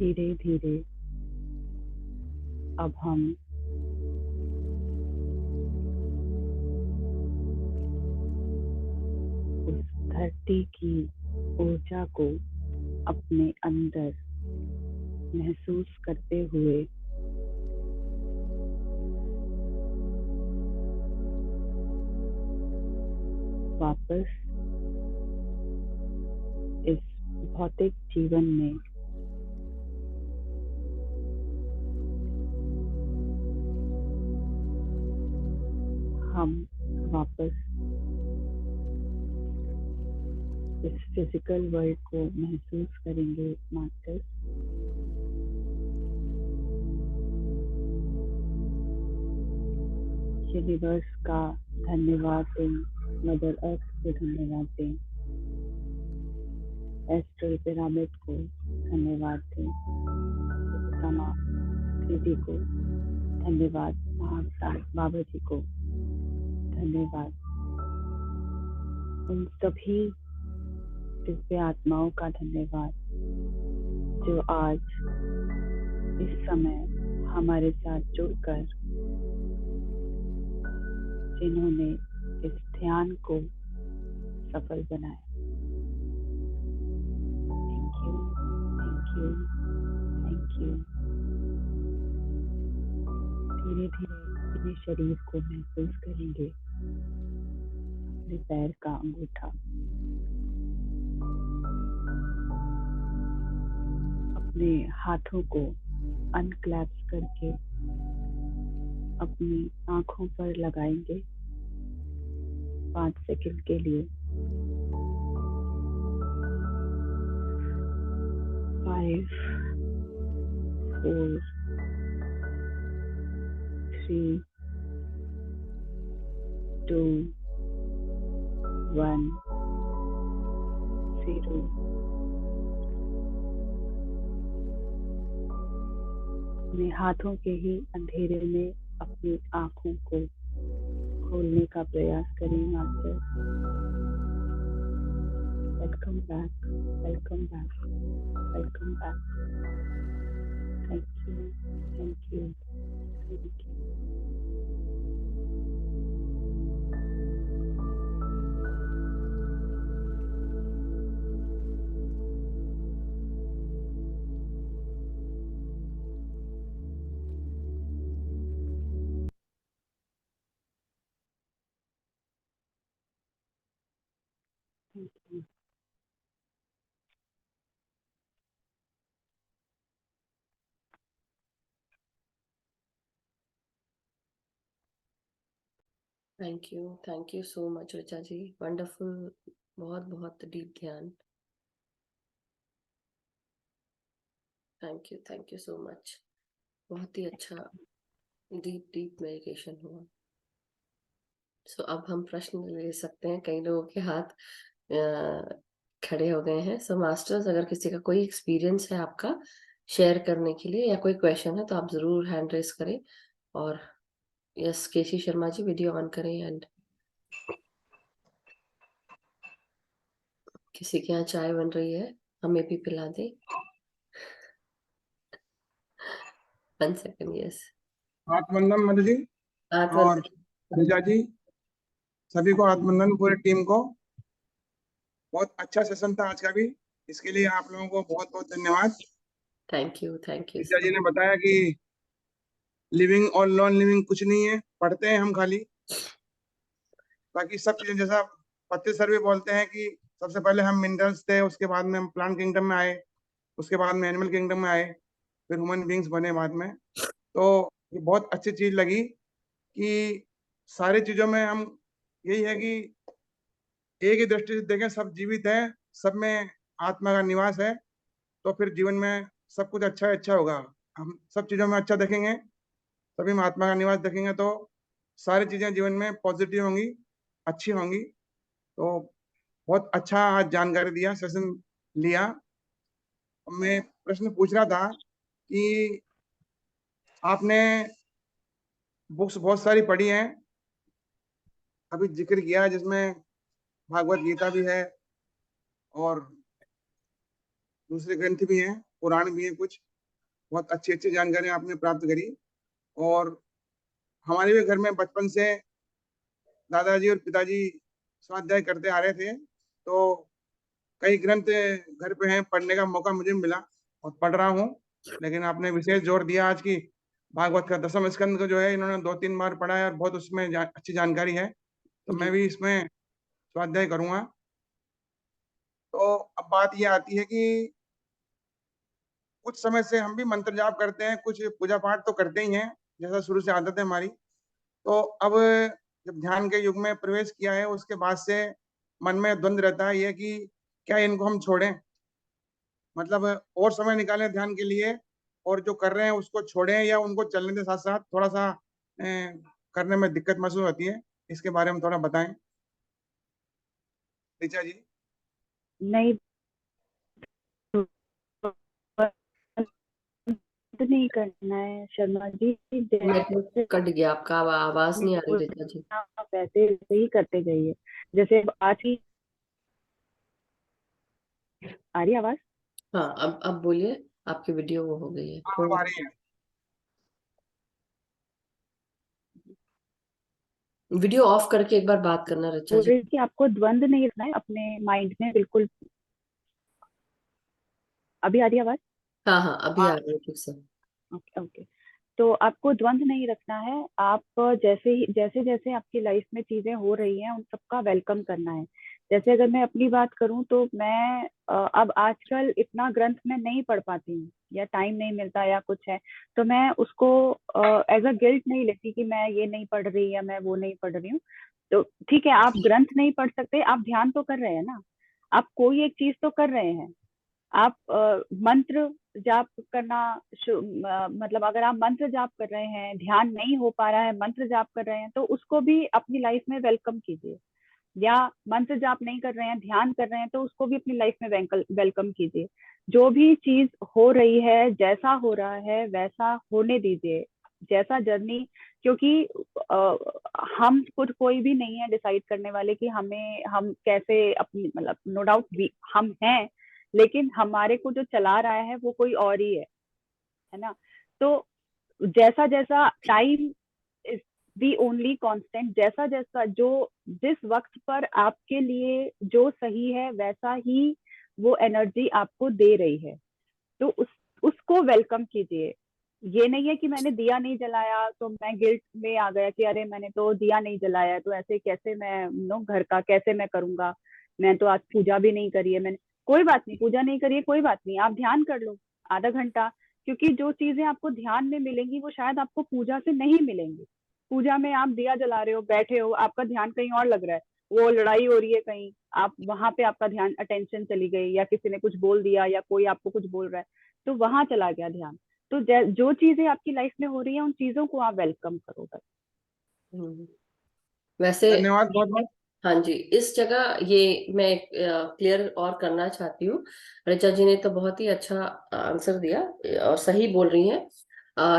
धीरे धीरे अब हम उस धरती की ऊर्जा को अपने अंदर महसूस करते हुए वापस इस भौतिक जीवन में हम वापस इस फिजिकल वर्ल्ड को महसूस करेंगे मास्टर्स। यूनिवर्स का धन्यवाद दें, मदर अर्थ को धन्यवाद दें, एस्ट्रल पिरामिड को धन्यवाद दें, समा दीदी को धन्यवाद, महाकाल बाबा जी को धन्यवाद। उन सभी दिव्य आत्माओं का धन्यवाद जो आज इस समय हमारे साथ जुड़कर जिन्होंने इस ध्यान को सफल बनाया। Thank you, thank you, thank you. धीरे धीरे अपने शरीर को महसूस करेंगे, अपने पैर का अंगूठा, अपने हाथों को अनक्लैप्स करके अपनी आंखों पर लगाएंगे 5 सेकंड के लिए। 5, 4, 3, 2, 1, 0। अपने हाथों के ही अंधेरे में अपनी आंखों को खोलने का प्रयास करें master. Welcome back, welcome back, welcome back. Thank you, thank you, thank you. Thank you. Thank you so much Richa ji, wonderful, बहुत बहुत डीप ध्यान। थैंक यू सो मच, बहुत ही अच्छा डीप मेडिटेशन हुआ। सो अब हम प्रश्न ले सकते हैं। कई लोगों के हाथ खड़े हो गए हैं। सो मास्टर्स, अगर किसी का कोई एक्सपीरियंस है आपका शेयर करने के लिए या कोई क्वेश्चन है तो आप जरूर हैंड रेस करें। और yes, KC Sharma ji video on करें एंड किसी के यहाँ चाय बन रही है, हमें भी पिला दें। 1 सेकंड। यस, आत्मवंदन मधु जी और रिजा जी, सभी को आत्मवंदन, पूरी टीम को। बहुत अच्छा सेशन था आज का भी, इसके लिए आप लोगों को बहुत बहुत धन्यवाद। थैंक यू रिजा जी ने बताया कि लिविंग और नॉन लिविंग कुछ नहीं है, पढ़ते हैं हम खाली। बाकी सब चीजें, जैसा पत्ते सर भी बोलते हैं कि सबसे पहले हम मिनरल्स थे, उसके बाद में हम प्लांट किंगडम में आए, उसके बाद में एनिमल किंगडम में आए, फिर ह्यूमन बींग्स बने बाद में। तो ये बहुत अच्छी चीज लगी कि सारी चीजों में हम, यही है कि एक ही दृष्टि से देखें, सब जीवित है, सब में आत्मा का निवास है, तो फिर जीवन में सब कुछ अच्छा होगा। हम सब चीजों में अच्छा देखेंगे, सभी में आत्मा का निवास देखेंगे, तो सारी चीजें जीवन में पॉजिटिव होंगी, अच्छी होंगी। तो बहुत अच्छा आज जानकारी दिया, सेशन लिया। मैं प्रश्न पूछ रहा था कि आपने बुक्स बहुत सारी पढ़ी हैं, अभी जिक्र किया जिसमें भागवत गीता भी है और दूसरे ग्रंथ भी हैं, पुराण भी हैं कुछ, बहुत अच्छी अच्छी जानकारी आपने प्राप्त करी। और हमारे भी घर में बचपन से दादाजी और पिताजी स्वाध्याय करते आ रहे थे, तो कई ग्रंथ घर पे हैं, पढ़ने का मौका मुझे मिला और पढ़ रहा हूँ। लेकिन आपने विशेष जोर दिया आज की भागवत का 10वें स्कंद को जो है इन्होंने 2-3 बार पढ़ा है और बहुत उसमें अच्छी जानकारी है, तो मैं भी इसमें स्वाध्याय करूंगा। तो अब बात ये आती है कि कुछ समय से हम भी मंत्र जाप करते हैं, कुछ पूजा पाठ तो करते ही हैं, जैसा शुरू से आदत है हमारी। तो अब जब ध्यान के युग में प्रवेश किया है, उसके बाद से मन में द्वंद्व रहता है ये कि क्या इनको हम छोड़ें, मतलब और समय निकालें ध्यान के लिए, और जो कर रहे हैं उसको छोड़ें, या उनको चलने के साथ साथ थोड़ा सा करने में दिक्कत महसूस होती है। इसके बारे में थोड़ा बताएं ऋचा जी। नहीं, बंद नहीं करना है शर्मा जी, नेटवर्क जैसे कट गया आपका, आवाज नहीं आ रही ऋचा जी। वैसे वैसे ही करते जाइए। जैसे आज ही आ रही आवाज? हाँ, अब बोलिए, आपकी वीडियो वो हो गई है हाँ, अब थोड़ा। आ रही है। वीडियो ऑफ करके एक बार बात करना ऋचा बोल जी। रही थी कि आपको द्वंद नहीं रखना है अपने माइंड में, बिल्कुल। अभी आ रही आवाज? हाँ हाँ, अभी आ हाँ, रही है ठीक से। Okay okay. तो आपको द्वंद नहीं रखना है। आप जैसे जैसे आपकी लाइफ में चीजें हो रही हैं उन सबका वेलकम करना है। जैसे अगर मैं अपनी बात करूं तो मैं अब आजकल इतना ग्रंथ में नहीं पढ़ पाती हूँ, या टाइम नहीं मिलता या कुछ है, तो मैं उसको एज अ गिल्ट नहीं लेती कि मैं ये नहीं पढ़ रही या मैं वो नहीं पढ़ रही हूँ। तो ठीक है, आप ग्रंथ नहीं पढ़ सकते, आप ध्यान तो कर रहे हैं ना। आप कोई एक चीज तो कर रहे हैं। आप मंत्र जाप करना मतलब अगर आप मंत्र जाप कर रहे हैं, ध्यान नहीं हो पा रहा है, मंत्र जाप कर रहे हैं, तो उसको भी अपनी लाइफ में वेलकम कीजिए। या मंत्र जाप नहीं कर रहे हैं, ध्यान कर रहे हैं, तो उसको भी अपनी लाइफ में वेलकम कीजिए। जो भी चीज हो रही है, जैसा हो रहा है वैसा होने दीजिए, जैसा जर्नी। क्योंकि आ, हम खुद कोई भी नहीं है डिसाइड करने वाले कि हम कैसे अपनी, मतलब नो डाउट हम हैं, लेकिन हमारे को जो चला रहा है वो कोई और ही है ना। तो जैसा जैसा time is the only constant, जैसा जैसा जो जिस वक्त पर आपके लिए जो सही है वैसा ही वो एनर्जी आपको दे रही है। तो उसको वेलकम कीजिए। ये नहीं है कि मैंने दिया नहीं जलाया तो मैं गिल्ट में आ गया कि अरे मैंने तो दिया नहीं जलाया, तो ऐसे कैसे मैं नो घर का कैसे मैं करूंगा, मैं तो आज पूजा भी नहीं करी है मैंने। कोई बात नहीं, पूजा नहीं करी है कोई बात नहीं, आप ध्यान कर लो आधा घंटा। क्योंकि जो चीजें आपको ध्यान में मिलेंगी वो शायद आपको पूजा से नहीं मिलेंगी। पूजा में आप दिया जला रहे हो, बैठे हो, आपका ध्यान कहीं और लग रहा है, वो लड़ाई हो रही है कहीं, आप वहां पे आपका ध्यान अटेंशन चली गई, या किसी ने कुछ बोल दिया या कोई आपको कुछ बोल रहा है, तो वहां चला गया ध्यान। तो जो चीजें आपकी लाइफ में हो रही है उन चीजों को आप वेलकम करो बस। हम्म, वैसे धन्यवाद बहुत बहुत। हाँ जी, इस जगह ये मैं क्लियर और करना चाहती हूँ। ऋचा जी ने तो बहुत ही अच्छा आंसर दिया और सही बोल रही हैं।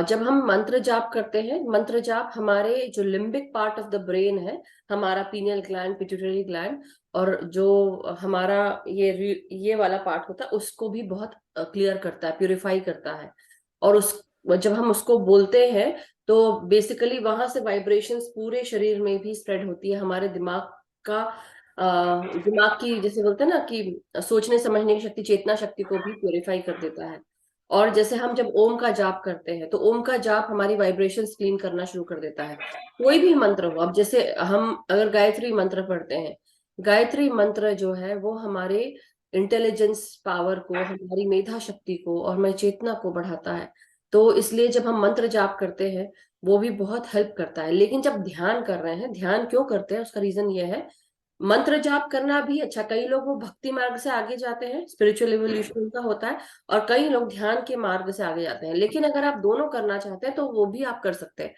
जब हम मंत्र जाप करते हैं, मंत्र जाप हमारे जो limbic part of the brain है, हमारा पीनियल ग्लैंड, पिट्यूटरी ग्लैंड, और जो हमारा ये वाला पार्ट होता है उसको भी बहुत क्लियर करता है, प्यूरिफाई करता है। और उस जब हम उसको बोलते हैं तो बेसिकली वहां से वाइब्रेशंस पूरे शरीर में भी स्प्रेड होती है, हमारे दिमाग का दिमाग की, जैसे बोलते हैं ना कि सोचने समझने की शक्ति, चेतना शक्ति को भी प्योरीफाई कर देता है। और जैसे हम जब ओम का जाप करते हैं तो ओम का जाप हमारी वाइब्रेशन क्लीन करना शुरू कर देता है। कोई भी मंत्र हो, अब जैसे हम अगर गायत्री मंत्र पढ़ते हैं, गायत्री मंत्र जो है वो हमारे इंटेलिजेंस पावर को, हमारी मेधा शक्ति को और हमारी चेतना को बढ़ाता है। तो इसलिए जब हम मंत्र जाप करते हैं वो भी बहुत हेल्प करता है। लेकिन जब ध्यान कर रहे हैं, ध्यान क्यों करते हैं उसका रीजन ये है, मंत्र जाप करना भी अच्छा, कई लोग वो भक्ति मार्ग से आगे जाते हैं, स्पिरिचुअल एवोल्यूशन उनका होता है, और कई लोग ध्यान के मार्ग से आगे जाते हैं। लेकिन अगर आप दोनों करना चाहते हैं तो वो भी आप कर सकते हैं।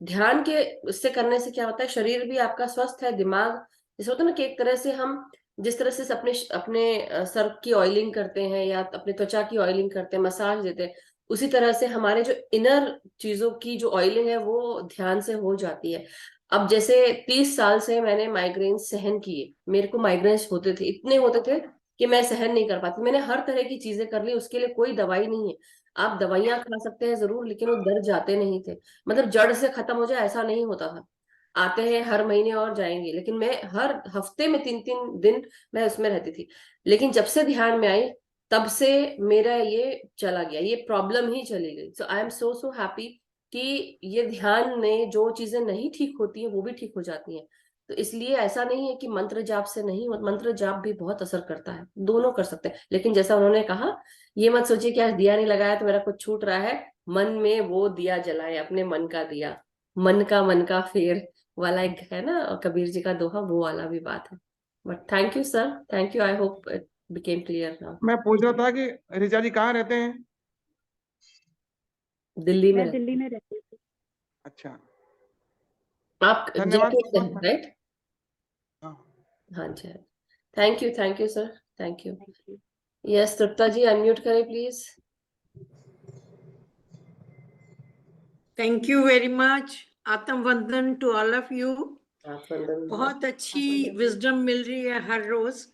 ध्यान के इससे करने से क्या होता है, शरीर भी आपका स्वस्थ है, दिमाग, जैसे होता है ना कि एक तरह से हम जिस तरह से अपने अपने सर की ऑयलिंग करते हैं या अपने त्वचा की ऑयलिंग करते हैं, मसाज देते हैं, उसी तरह से हमारे जो इनर चीजों की जो ऑयलिंग है वो ध्यान से हो जाती है। अब जैसे 30 साल से मैंने माइग्रेन सहन किए, मेरे को माइग्रेन्स होते थे, इतने होते थे कि मैं सहन नहीं कर पाती, मैंने हर तरह की चीजें कर ली, उसके लिए कोई दवाई नहीं है। आप दवाइयां खा सकते हैं जरूर, लेकिन वो दर्द जाते नहीं थे। मतलब जड़ से खत्म हो जाए ऐसा नहीं होता था। आते हैं हर महीने और जाएंगे, लेकिन मैं हर हफ्ते में 3-3 दिन मैं उसमें रहती थी। लेकिन जब से ध्यान में आई, तब से मेरा ये चला गया, ये प्रॉब्लम ही चली गई। सो I am so so happy कि ये ध्यान ने जो चीजें नहीं ठीक होती हैं वो भी ठीक हो जाती हैं। तो इसलिए ऐसा नहीं है कि मंत्र जाप से नहीं हो, मंत्र जाप भी बहुत असर करता है, दोनों कर सकते हैं। लेकिन जैसा उन्होंने कहा, ये मत सोचिए कि आज दिया नहीं लगाया तो मेरा कुछ छूट रहा है। मन में वो दिया जलाए, अपने मन का दिया, मन का फेर वाला एक है ना कबीर जी का दोहा, वो वाला भी बात है। But thank you sir, thank you. I hope it became clear now. मैं पूछ रहा था कि ऋचा जी कहाँ रहते हैं? दिल्ली में मैं दिल्ली में रहती हूँ। अच्छा, आप धन्यवाद जयपुर बहुत से बहुत। हैं, राइट? हाँ, हाँ जी। Thank you sir, thank you. Thank you. Yes, Tripta ji unmute करें please. Thank you very much. आत्म वंदन टू ऑल ऑफ यू। आप वंदन। बहुत अच्छी विजडम मिल रही है हर रोज।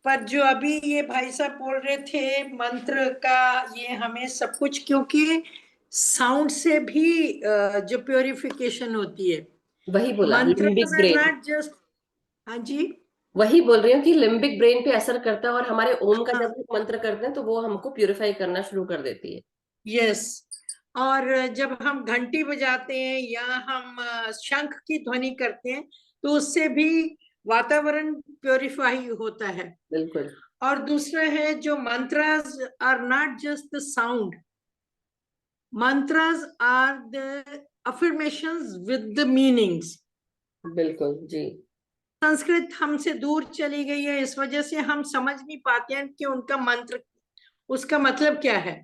पर जो अभी ये भाई साहब बोल रहे थे मंत्र का, ये हमें सब कुछ, क्योंकि साउंड से भी जो प्योरिफिकेशन होती है, वही बोला, मंत्र लिम्बिक ब्रेन। Not just. हाँ जी, वही बोल रही हूँ कि लिम्बिक ब्रेन पे असर करता है, और हमारे ओम का हाँ, जब हम मंत्र करते हैं तो वो हमको प्यूरिफाई करना शुरू कर देती है। यस। और जब हम घंटी बजाते हैं या हम शंख की ध्वनि करते हैं, तो उससे भी वातावरण प्योरीफाई होता है। बिल्कुल और दूसरा है, जो mantras are not just the sound, mantras are the affirmations with the meanings. बिल्कुल जी। संस्कृत हमसे दूर चली गई है, इस वजह से हम समझ नहीं पाते हैं कि उनका मंत्र, उसका मतलब क्या है।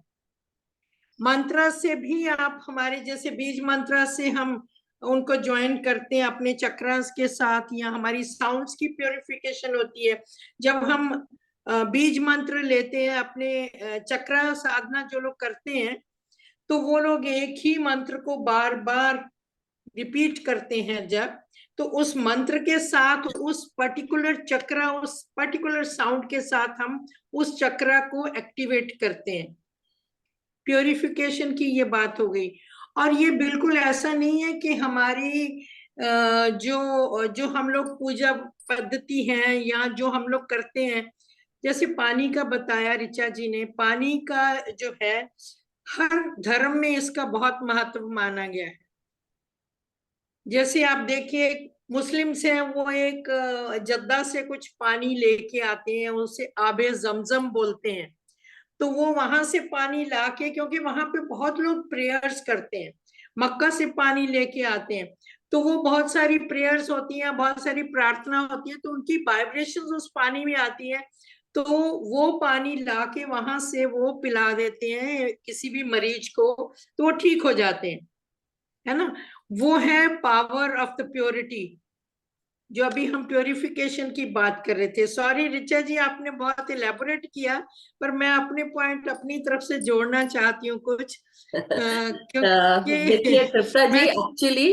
मंत्र से भी आप, हमारे जैसे बीज मंत्र से हम उनको ज्वाइन करते हैं अपने चक्रास के साथ, या हमारी साउंड्स की प्योरिफिकेशन होती है जब हम बीज मंत्र लेते हैं। अपने चक्र साधना जो लोग करते हैं, तो वो लोग एक ही मंत्र को बार बार रिपीट करते हैं जब, तो उस मंत्र के साथ उस पर्टिकुलर चक्र, उस पर्टिकुलर साउंड के साथ हम उस चक्र को एक्टिवेट करते हैं। प्योरिफिकेशन की ये बात हो गई। और ये बिल्कुल ऐसा नहीं है कि हमारी जो जो हम लोग पूजा पद्धति है या जो हम लोग करते हैं, जैसे पानी का बताया ऋचा जी ने, पानी का जो है हर धर्म में इसका बहुत महत्व माना गया है। जैसे आप देखिए, मुस्लिम्स हैं, वो एक जद्दा से कुछ पानी लेके आते हैं, उसे आबे जमजम बोलते हैं। तो वो वहां से पानी लाके, क्योंकि वहां पे बहुत लोग प्रेयर्स करते हैं, मक्का से पानी लेके आते हैं, तो वो बहुत सारी प्रेयर्स होती हैं, बहुत सारी प्रार्थना होती है, तो उनकी वाइब्रेशंस उस पानी में आती है, तो वो पानी लाके वहां से वो पिला देते हैं किसी भी मरीज को, तो वो ठीक हो जाते हैं, है ना। वो है पावर ऑफ द प्योरिटी, जो अभी हम प्योरिफिकेशन की बात कर रहे थे। सॉरी ऋचा जी, आपने बहुत इलेबोरेट किया, पर मैं अपने पॉइंट अपनी तरफ से जोड़ना चाहती हूँ कुछ, देखिए क्योंकि तृप्ता जी, मैं, एक्चुअली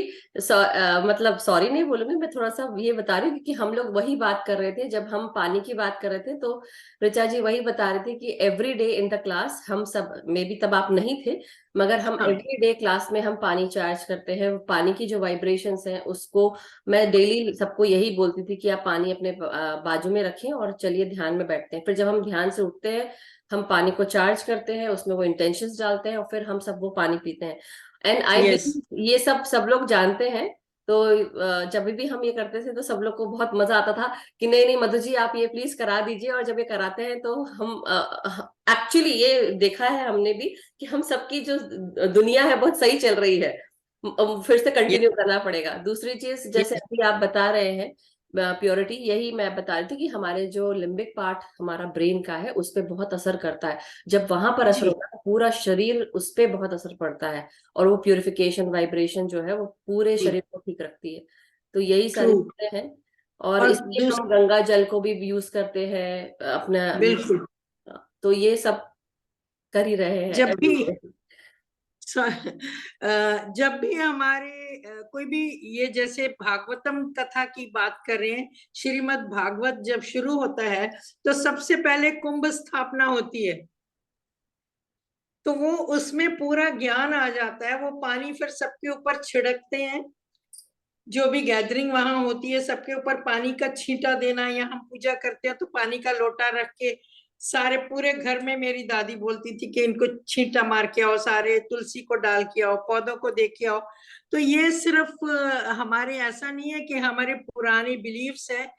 मतलब सॉरी नहीं बोलूंगी, मैं थोड़ा सा ये बता रही हूँ क्योंकि हम लोग वही बात कर रहे थे जब हम पानी की बात कर रहे थे, तो ऋचा जी वही बता रहे थे कि every day in the class हम सब, मे बी तब आप नहीं थे, मगर हम हाँ, एवरी डे क्लास में हम पानी चार्ज करते हैं। पानी की जो वाइब्रेशंस हैं उसको मैं डेली सबको यही बोलती थी कि आप पानी अपने बाजू में रखें और चलिए ध्यान में बैठते हैं। फिर जब हम ध्यान से उठते हैं, हम पानी को चार्ज करते हैं, उसमें वो इंटेंशंस डालते हैं और फिर हम सब वो पानी पीते हैं। एंड आई यस, बिलीव ये सब लोग जानते हैं। तो जब भी हम ये करते थे तो सब लोग को बहुत मजा आता था कि नहीं नहीं मधु जी आप ये प्लीज करा दीजिए। और जब ये कराते हैं तो हम एक्चुअली ये देखा है हमने भी कि हम सबकी जो दुनिया है बहुत सही चल रही है। फिर से कंटिन्यू करना पड़ेगा। दूसरी चीज जैसे यस, अभी आप बता रहे हैं प्योरिटी, यही मैं बता रही थी कि हमारे जो लिम्बिक पार्ट हमारा ब्रेन का है उस पर बहुत असर करता है। जब वहां पर असर जी, होता है पूरा शरीर उस पर बहुत असर पड़ता है, और वो प्यूरिफिकेशन वाइब्रेशन जो है वो पूरे जी, शरीर को ठीक रखती है। तो यही ट्रू। सारी चीजें हैं, और और इसलिए हम गंगा जल को भी यूज करते हैं अपना। बिल्कुल, तो ये सब कर ही रहे हैं जब भी every day। जब भी हमारे कोई भी, ये जैसे भागवतम कथा की बात करें, श्रीमद् भागवत जब शुरू होता है, तो सबसे पहले कुंभ स्थापना होती है। तो वो उसमें पूरा ज्ञान आ जाता है। वो पानी फिर सबके ऊपर छिड़कते हैं, जो भी गैदरिंग वहां होती है सबके ऊपर पानी का छींटा देना, या हम पूजा करते हैं तो पानी का लोटा रख के सारे पूरे घर में, मेरी दादी बोलती थी कि इनको छींटा मार के आओ, सारे तुलसी को डाल के आओ, पौधों को देख के आओ। तो ये सिर्फ हमारे ऐसा नहीं है कि हमारे पुराने बिलीव्स हैं,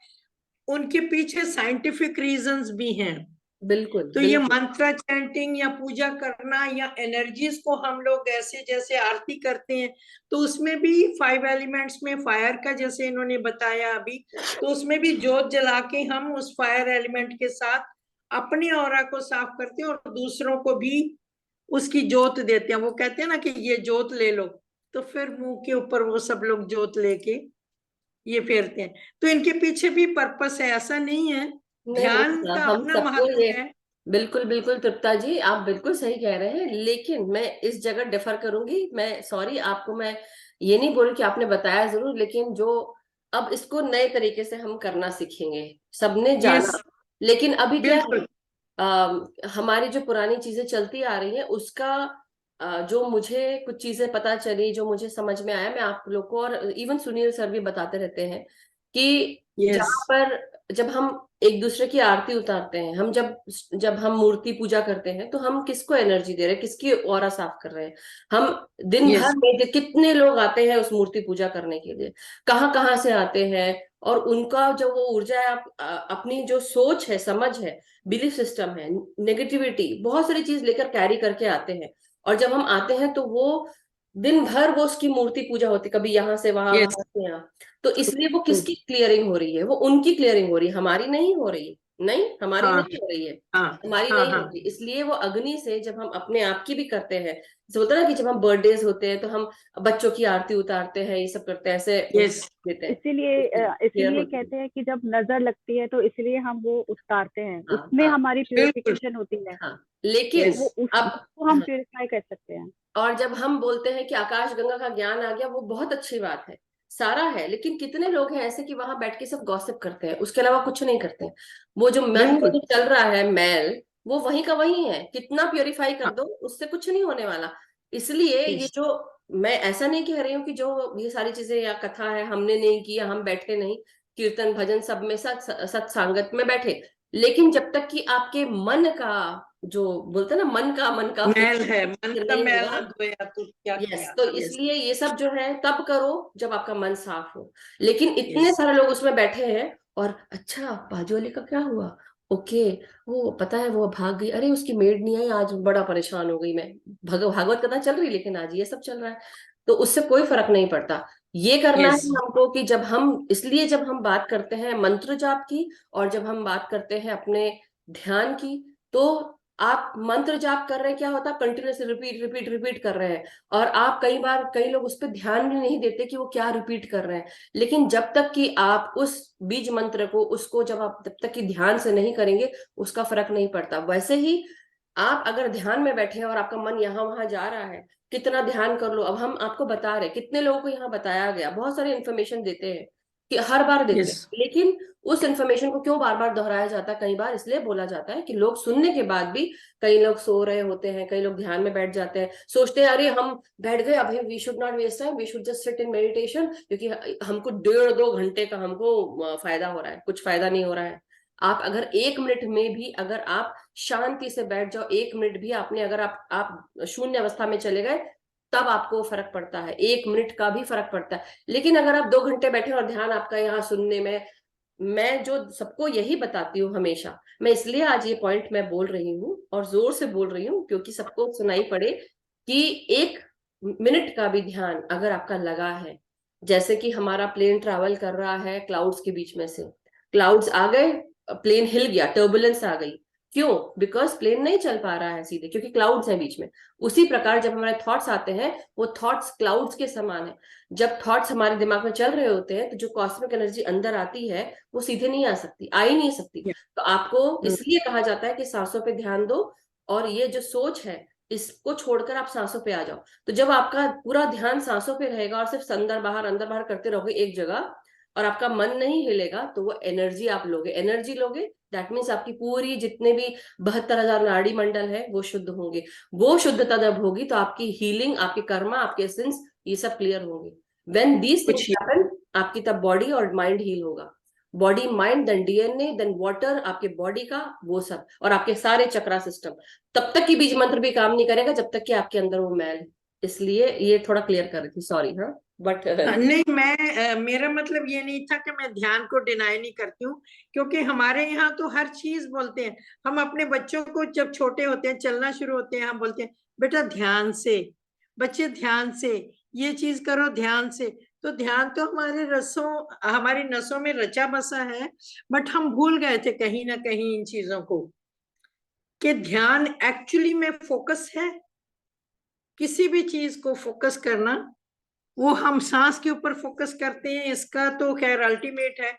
उनके पीछे साइंटिफिक रीजंस भी हैं। बिल्कुल तो ये बिल्कुल। मंत्र चैंटिंग या पूजा करना या एनर्जीज को हम लोग ऐसे जैसे आरती करते हैं, तो उसमें भी 5 एलिमेंट्स में फायर का जैसे इन्होंने बताया अभी, तो उसमें भी जोत जला के हम उस फायर एलिमेंट के साथ अपने ऑरा को साफ करते हैं और दूसरों को भी उसकी जोत देते हैं। वो कहते हैं ना कि ये जोत ले लो, तो फिर मुंह के ऊपर वो सब लोग जोत लेके ये फेरते हैं। तो इनके पीछे भी पर्पस है, ऐसा नहीं है। नहीं ध्यान नहीं, का हम अपना सबको महत्व ये है। बिल्कुल बिल्कुल तृप्ता जी, आप बिल्कुल सही कह रहे हैं, लेकिन मैं इस जगह डिफर करूंगी। मैं सॉरी, आपको मैं ये नहीं बोल कि आपने बताया जरूर, लेकिन जो अब इसको नए तरीके से हम करना सीखेंगे, सबने यस, जाना, लेकिन अभी क्या है, बिल्कुल। हमारी जो पुरानी चीजें चलती आ रही हैं उसका जो मुझे कुछ चीजें पता चली, जो मुझे समझ में आया, मैं आप लोग को, और इवन सुनील सर भी बताते रहते हैं कि यस, जहां पर जब हम एक दूसरे की आरती उतारते हैं, हम जब जब हम मूर्ति पूजा करते हैं, तो हम किसको एनर्जी दे रहे हैं, किसकी ऑरा साफ कर रहे हैं। हम दिन यस, भर में कितने लोग आते हैं उस मूर्ति पूजा करने के लिए, कहाँ कहाँ से आते हैं, और उनका जो वो ऊर्जा है, अपनी जो सोच है, समझ है, बिलीफ सिस्टम है, नेगेटिविटी, बहुत सारी चीज लेकर कैरी करके आते हैं। और जब हम आते हैं तो वो दिन भर वो उसकी मूर्ति पूजा होती, कभी यहाँ से वहां, यस, वहां से यहाँ। तो इसलिए वो किसकी क्लियरिंग हो रही है, वो उनकी क्लियरिंग हो रही है, हमारी नहीं हो रही। नहीं, हमारी हाँ, नहीं हो रही है, हाँ, हमारी हाँ, नहीं हाँ, होती। इसलिए वो अग्नि से जब हम अपने आप की भी करते हैं, जैसे बोलते हैं ना कि जब हम बर्थडेज होते हैं तो हम बच्चों की आरती उतारते हैं, ये सब करते हैं, ऐसे यस, देते हैं, इसीलिए क्लियर इसीलिए होती है। कहते हैं कि जब नजर लगती है तो इसलिए हम वो उतारते हैं, हाँ उसमें हाँ हमारी बिल्कुल, प्यूरिफिकेशन होती है। हाँ, लेकिन यस, वो अब, उसको हम हाँ, प्यूरिफाई कर सकते हैं। और जब हम बोलते हैं कि आकाश गंगा का ज्ञान आ गया, वो बहुत अच्छी बात है, सारा है, लेकिन कितने लोग हैं ऐसे कि वहां बैठ के सब गॉसिप करते हैं, उसके अलावा कुछ नहीं करते हैं। वो जो मन में बिल्कुल, जो चल रहा है मैल, वो वहीं का वहीं है, कितना प्योरीफाई कर हाँ, दो उससे कुछ नहीं होने वाला। इसलिए ये यस, जो, मैं ऐसा नहीं कह रही हूँ कि जो ये सारी चीजें या कथा है हमने नहीं किया, हम बैठे नहीं, कीर्तन भजन सब में सत्संगत में बैठे, लेकिन जब तक कि आपके मन का, जो बोलते हैं ना, मन का मैल है, मन का नहीं मैल होगा। न धोया तो क्या यस, किया। तो यस, इसलिए ये सब जो है तब करो जब आपका मन साफ हो। लेकिन इतने यस, सारे लोग उसमें बैठे हैं, और अच्छा बाजू वाले का क्या हुआ, ओके, वो पता है वो भाग गई, अरे उसकी मेड नहीं आई आज, बड़ा परेशान हो गई मैं, भागवत कथा चल रही लेकिन आज ये सब चल रहा है। तो उससे कोई फर्क नहीं पड़ता। ये करना है यस, हमको कि जब हम, इसलिए जब हम बात करते हैं मंत्र जाप की, और जब हम बात करते हैं अपने ध्यान की, तो आप मंत्र जाप कर रहे हैं, क्या होता है, कंटिन्यूसली रिपीट रिपीट रिपीट कर रहे हैं, और आप कई बार, कई लोग उस पर ध्यान भी नहीं देते कि वो क्या रिपीट कर रहे हैं। लेकिन जब तक कि आप उस बीज मंत्र को, उसको जब आप जब तक कि ध्यान से नहीं करेंगे, उसका फर्क नहीं पड़ता। वैसे ही आप अगर ध्यान में बैठे हैं और आपका मन यहाँ वहां जा रहा है, कितना ध्यान कर लो। अब हम आपको बता रहे हैं, कितने लोगों को यहाँ बताया गया, बहुत सारे इन्फॉर्मेशन देते हैं कि हर बार देते यस, हैं, लेकिन उस इन्फॉर्मेशन को क्यों बार बार दोहराया जाता है, कई बार इसलिए बोला जाता है कि लोग सुनने के बाद भी, कई लोग सो रहे होते हैं, कई लोग ध्यान में बैठ जाते हैं, सोचते हैं अरे हम बैठ गए, अभी we should not waste time, we should just sit in meditation, क्योंकि हमको 1.5-2 घंटे का हमको फायदा हो रहा है। कुछ फायदा नहीं हो रहा है। आप अगर 1 मिनट में भी अगर आप शांति से बैठ जाओ, 1 मिनट भी आपने, अगर आप शून्य अवस्था में चले गए, तब आपको फर्क पड़ता है, 1 मिनट का भी फर्क पड़ता है। लेकिन अगर आप 2 घंटे बैठे और ध्यान आपका यहाँ सुनने में, मैं जो सबको यही बताती हूँ हमेशा, मैं इसलिए आज ये पॉइंट मैं बोल रही हूँ और जोर से बोल रही हूँ, क्योंकि सबको सुनाई पड़े कि 1 मिनट का भी ध्यान अगर आपका लगा है, जैसे कि हमारा प्लेन ट्रैवल कर रहा है क्लाउड्स के बीच में से, क्लाउड्स आ गए, प्लेन हिल गया, टर्बुलेंस आ गई, क्यों? बिकॉज प्लेन नहीं चल पा रहा है सीधे, क्योंकि क्लाउड्स हैं बीच में। उसी प्रकार जब हमारे थॉट्स आते हैं, वो थॉट्स क्लाउड्स के समान है। जब थॉट्स हमारे दिमाग में चल रहे होते हैं, तो जो कॉस्मिक एनर्जी अंदर आती है, वो सीधे नहीं आ सकती, आ ही नहीं सकती। तो आपको इसलिए कहा जाता है कि सांसों पे ध्यान दो, और ये जो सोच है इसको छोड़कर आप सांसों पे आ जाओ। तो जब आपका पूरा ध्यान सांसों पे रहेगा और सिर्फ अंदर बाहर करते रहोगे एक जगह, और आपका मन नहीं हिलेगा तो वो एनर्जी आप लोगे, एनर्जी लोगे, दैट मीन्स आपकी पूरी जितने भी 72,000 नाड़ी मंडल है वो शुद्ध होंगे। वो शुद्धता जब होगी तो आपकी हीलिंग, आपके कर्मा, आपके एसेंस, ये सब क्लियर होंगे। व्हेन दीज थिंग्स हैपन, आपकी तब बॉडी और माइंड हील होगा। Body, mind, then DNA, then water, आपके बॉडी का वो सब, और आपके सारे चक्रा सिस्टम। तब तक की बीज मंत्र भी काम नहीं करेगा जब तक कि आपके अंदर वो मैल। इसलिए ये थोड़ा क्लियर कर रही थी, सॉरी। हाँ, बट नहीं, मैं मेरा मतलब ये नहीं था कि मैं ध्यान को डिनाई नहीं करती हूँ, क्योंकि हमारे यहाँ तो हर चीज बोलते हैं। हम अपने बच्चों को जब छोटे होते हैं, चलना शुरू होते हैं, हम बोलते हैं बेटा ध्यान से, बच्चे ध्यान से, ये चीज करो ध्यान से। तो ध्यान तो हमारी नसों में रचा बसा है, बट हम भूल गए थे कहीं ना कहीं इन चीजों को, कि ध्यान एक्चुअली में फोकस है। किसी भी चीज को फोकस करना, वो हम सांस के ऊपर फोकस करते हैं, इसका तो खैर अल्टीमेट है,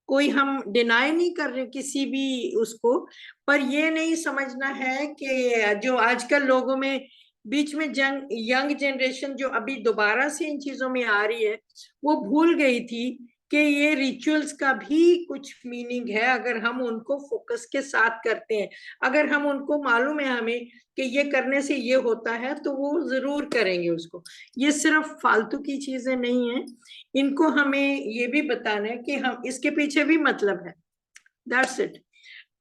कोई हम डिनाई नहीं कर रहे किसी भी उसको। पर ये नहीं समझना है कि जो आजकल लोगों में बीच में यंग जनरेशन जो अभी दोबारा से इन चीजों में आ रही है, वो भूल गई थी कि ये रिचुअल्स का भी कुछ मीनिंग है अगर हम उनको फोकस के साथ करते हैं। अगर हम उनको मालूम है हमें कि ये करने से ये होता है, तो वो जरूर करेंगे उसको। ये सिर्फ फालतू की चीजें नहीं है, इनको हमें ये भी बताना है कि हम इसके पीछे भी मतलब है। That's it.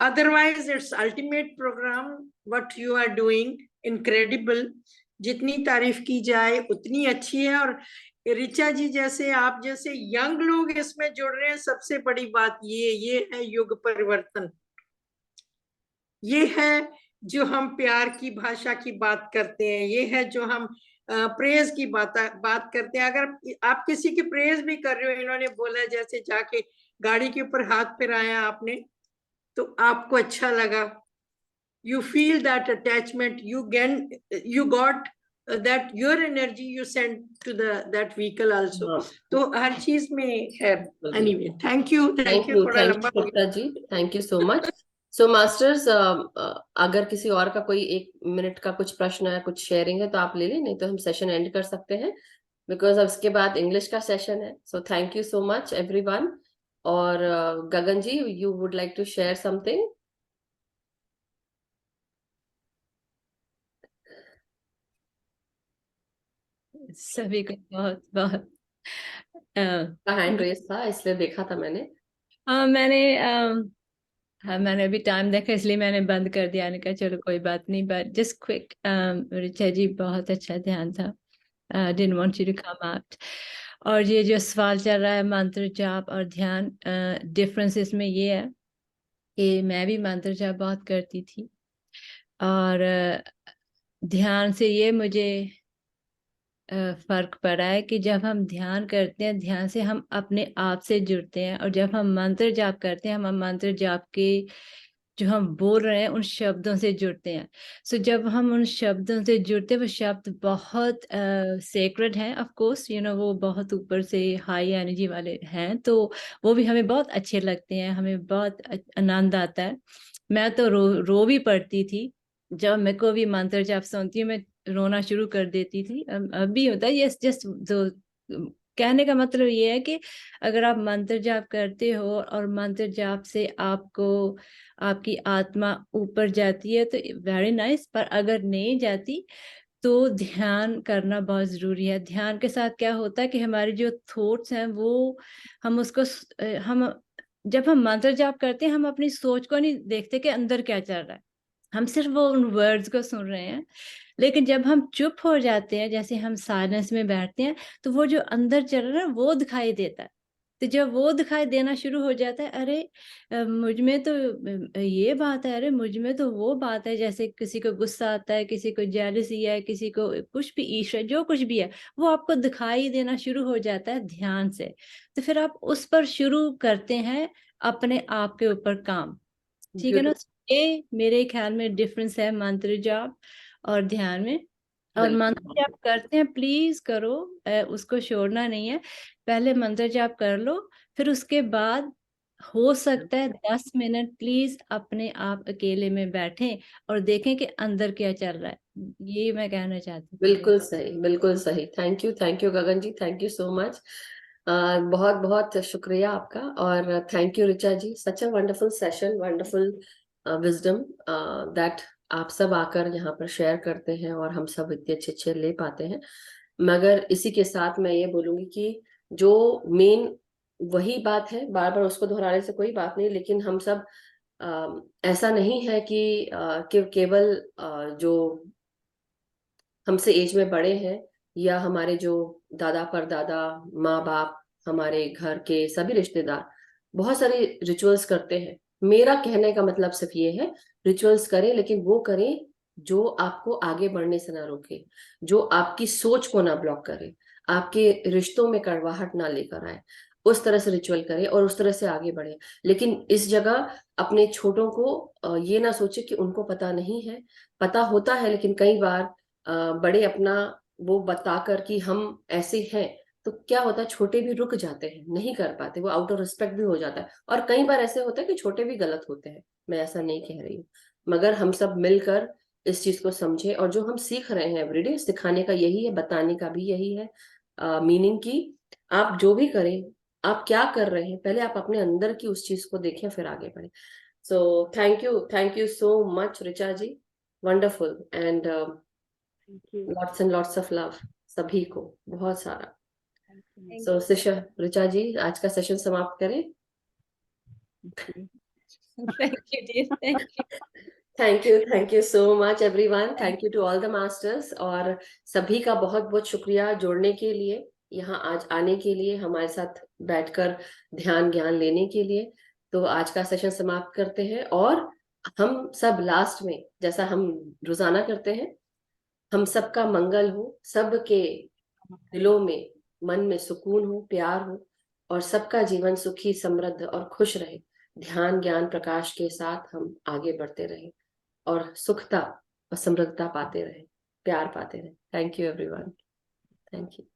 Otherwise it's ultimate program, what you are doing incredible. जितनी तारीफ की जाए उतनी अच्छी है। और ऋचा जी जैसे, आप जैसे यंग लोग इसमें जुड़ रहे हैं, सबसे बड़ी बात ये है युग परिवर्तन। ये है जो हम प्यार की भाषा की बात करते हैं, ये है जो हम प्रेज की बात करते हैं। अगर आप किसी की प्रेज भी कर रहे हो, इन्होंने बोला जैसे जाके गाड़ी के ऊपर हाथ फिराया आपने, तो आपको अच्छा लगा, you feel that attachment, you got that your energy you send to that vehicle also. हाँ, तो हर चीज में है। anyway, thank you thank you, थोड़ा लंबा हो गया। जी, thank you so much. So masters, अगर किसी और का कोई 1 मिनट का कुछ प्रश्न है, कुछ शेयरिंग है तो आप ले लें, नहीं तो हम सेशन एंड कर सकते हैं, बिकॉज अब इसके बाद इंग्लिश का सेशन है। So thank you so much everyone. और Gagan ji, you would like to share something? सभी को बहुत बहुत हैंड रेस था इसलिए देखा था मैंने। हाँ, मैंने अभी टाइम देखा इसलिए मैंने बंद कर दिया। मैंने कहा चलो कोई बात नहीं, but just quick, Richa ji बहुत अच्छा ध्यान था, didn't want you to come out. और ये जो सवाल चल रहा है मंत्र जाप और ध्यान, डिफरेंस इसमें ये है कि मैं भी मंत्र जाप बहुत करती थी, और ध्यान से ये मुझे फर्क पड़ा है कि जब हम ध्यान करते हैं, ध्यान से हम अपने आप से जुड़ते हैं, और जब हम मंत्र जाप करते हैं, हम मंत्र जाप के जो हम बोल रहे हैं उन शब्दों से जुड़ते हैं। सो जब हम उन शब्दों से जुड़ते हैं, वो शब्द बहुत सेक्रेड हैं, ऑफ कोर्स यू नो, वो बहुत ऊपर से हाई एनर्जी वाले हैं, तो वो भी हमें बहुत अच्छे लगते हैं, हमें बहुत आनंद आता है। मैं तो रो भी पड़ती थी जब मेरे को भी मंत्र जाप सुनती हूँ, मैं रोना शुरू कर देती थी। अब भी होता है। यस, जस्ट जो कहने का मतलब ये है कि अगर आप मंत्र जाप करते हो और मंत्र जाप से आपको आपकी आत्मा ऊपर जाती है तो वेरी नाइस, पर अगर नहीं जाती तो ध्यान करना बहुत जरूरी है। ध्यान के साथ क्या होता है कि हमारे जो थॉट्स हैं वो हम उसको हम जब हम मंत्र जाप करते हैं, हम अपनी सोच को नहीं देखते कि अंदर क्या चल रहा है, हम सिर्फ वो उन वर्ड्स को सुन रहे हैं। लेकिन जब हम चुप हो जाते हैं, जैसे हम साइलेंस में बैठते हैं, तो वो जो अंदर चल रहा है वो दिखाई देता है। तो जब वो दिखाई देना शुरू हो जाता है, अरे मुझ में तो ये बात है, अरे मुझ में तो वो बात है, जैसे किसी को गुस्सा आता है, किसी को जेलसी है, किसी को कुछ भी ईर्ष्या, जो कुछ भी है वो आपको दिखाई देना शुरू हो जाता है ध्यान से। तो फिर आप उस पर शुरू करते हैं अपने आप के ऊपर काम, ठीक है ना। ये मेरे ख्याल में डिफरेंस है मंत्र जाप और ध्यान में। और मंत्र जाप करते हैं, प्लीज करो, उसको छोड़ना नहीं है। पहले मंत्र जाप कर लो, फिर उसके बाद हो सकता है 10 मिनट प्लीज अपने आप अकेले में बैठें और देखें कि अंदर क्या चल रहा है। ये मैं कहना चाहती हूँ। बिल्कुल सही, बिल्कुल सही। Thank you Gagan ji, thank you so much. बहुत बहुत शुक्रिया आपका, और thank you Richa ji, such a wonderful session, wonderful wisdom that आप सब आकर यहाँ पर शेयर करते हैं और हम सब इतने अच्छे अच्छे ले पाते हैं। मगर इसी के साथ मैं ये बोलूंगी कि जो मेन वही बात है, बार बार उसको दोहराने से कोई बात नहीं, लेकिन हम सब ऐसा नहीं है कि केवल जो हमसे एज में बड़े हैं या हमारे जो दादा परदादा, माँ बाप, हमारे घर के सभी रिश्तेदार बहुत सारे रिचुअल्स करते हैं। मेरा कहने का मतलब सिर्फ ये है, रिचुअल्स करें, लेकिन वो करें जो आपको आगे बढ़ने से ना रोके, जो आपकी सोच को ना ब्लॉक करे, आपके रिश्तों में कड़वाहट ना लेकर आए। उस तरह से रिचुअल करें और उस तरह से आगे बढ़े। लेकिन इस जगह अपने छोटों को ये ना सोचे कि उनको पता नहीं है, पता होता है, लेकिन कई बार बड़े अपना वो बताकर कि हम ऐसे हैं, तो क्या होता है, छोटे भी रुक जाते हैं, नहीं कर पाते, वो आउट ऑफ रिस्पेक्ट भी हो जाता है। और कई बार ऐसे होता है कि छोटे भी गलत होते हैं, मैं ऐसा नहीं कह रही हूँ, मगर हम सब मिलकर इस चीज को समझे, और जो हम सीख रहे हैं एवरीडे, सिखाने का यही है, बताने का भी यही है, मीनिंग की आप जो भी करें, आप क्या कर रहे हैं, पहले आप अपने अंदर की उस चीज को देखें, फिर आगे बढ़े। So thank you so much Richa ji, wonderful, and thank you. Lots and lots of love सभी को, बहुत सारा। थैंक सो शिशा, ऋचा जी, आज का सेशन समाप्त करें। You. Thank you dear, thank you. Thank you so much everyone, thank you to all the masters, और सभी का बहुत बहुत शुक्रिया जुड़ने के लिए, यहाँ आज आने के लिए, हमारे साथ बैठकर ध्यान ज्ञान लेने के लिए। तो आज का सेशन समाप्त करते हैं, और हम सब लास्ट में, जैसा हम रोजाना करते हैं, हम सबका मंगल हो, सबके दिलों में, मन में सुकून हो, प्यार हो, और सबका जीवन सुखी, समृद्ध और खुश रहे। ध्यान ज्ञान प्रकाश के साथ हम आगे बढ़ते रहे, और सुखता और समृद्धता पाते रहे, प्यार पाते रहे। Thank you everyone, thank you.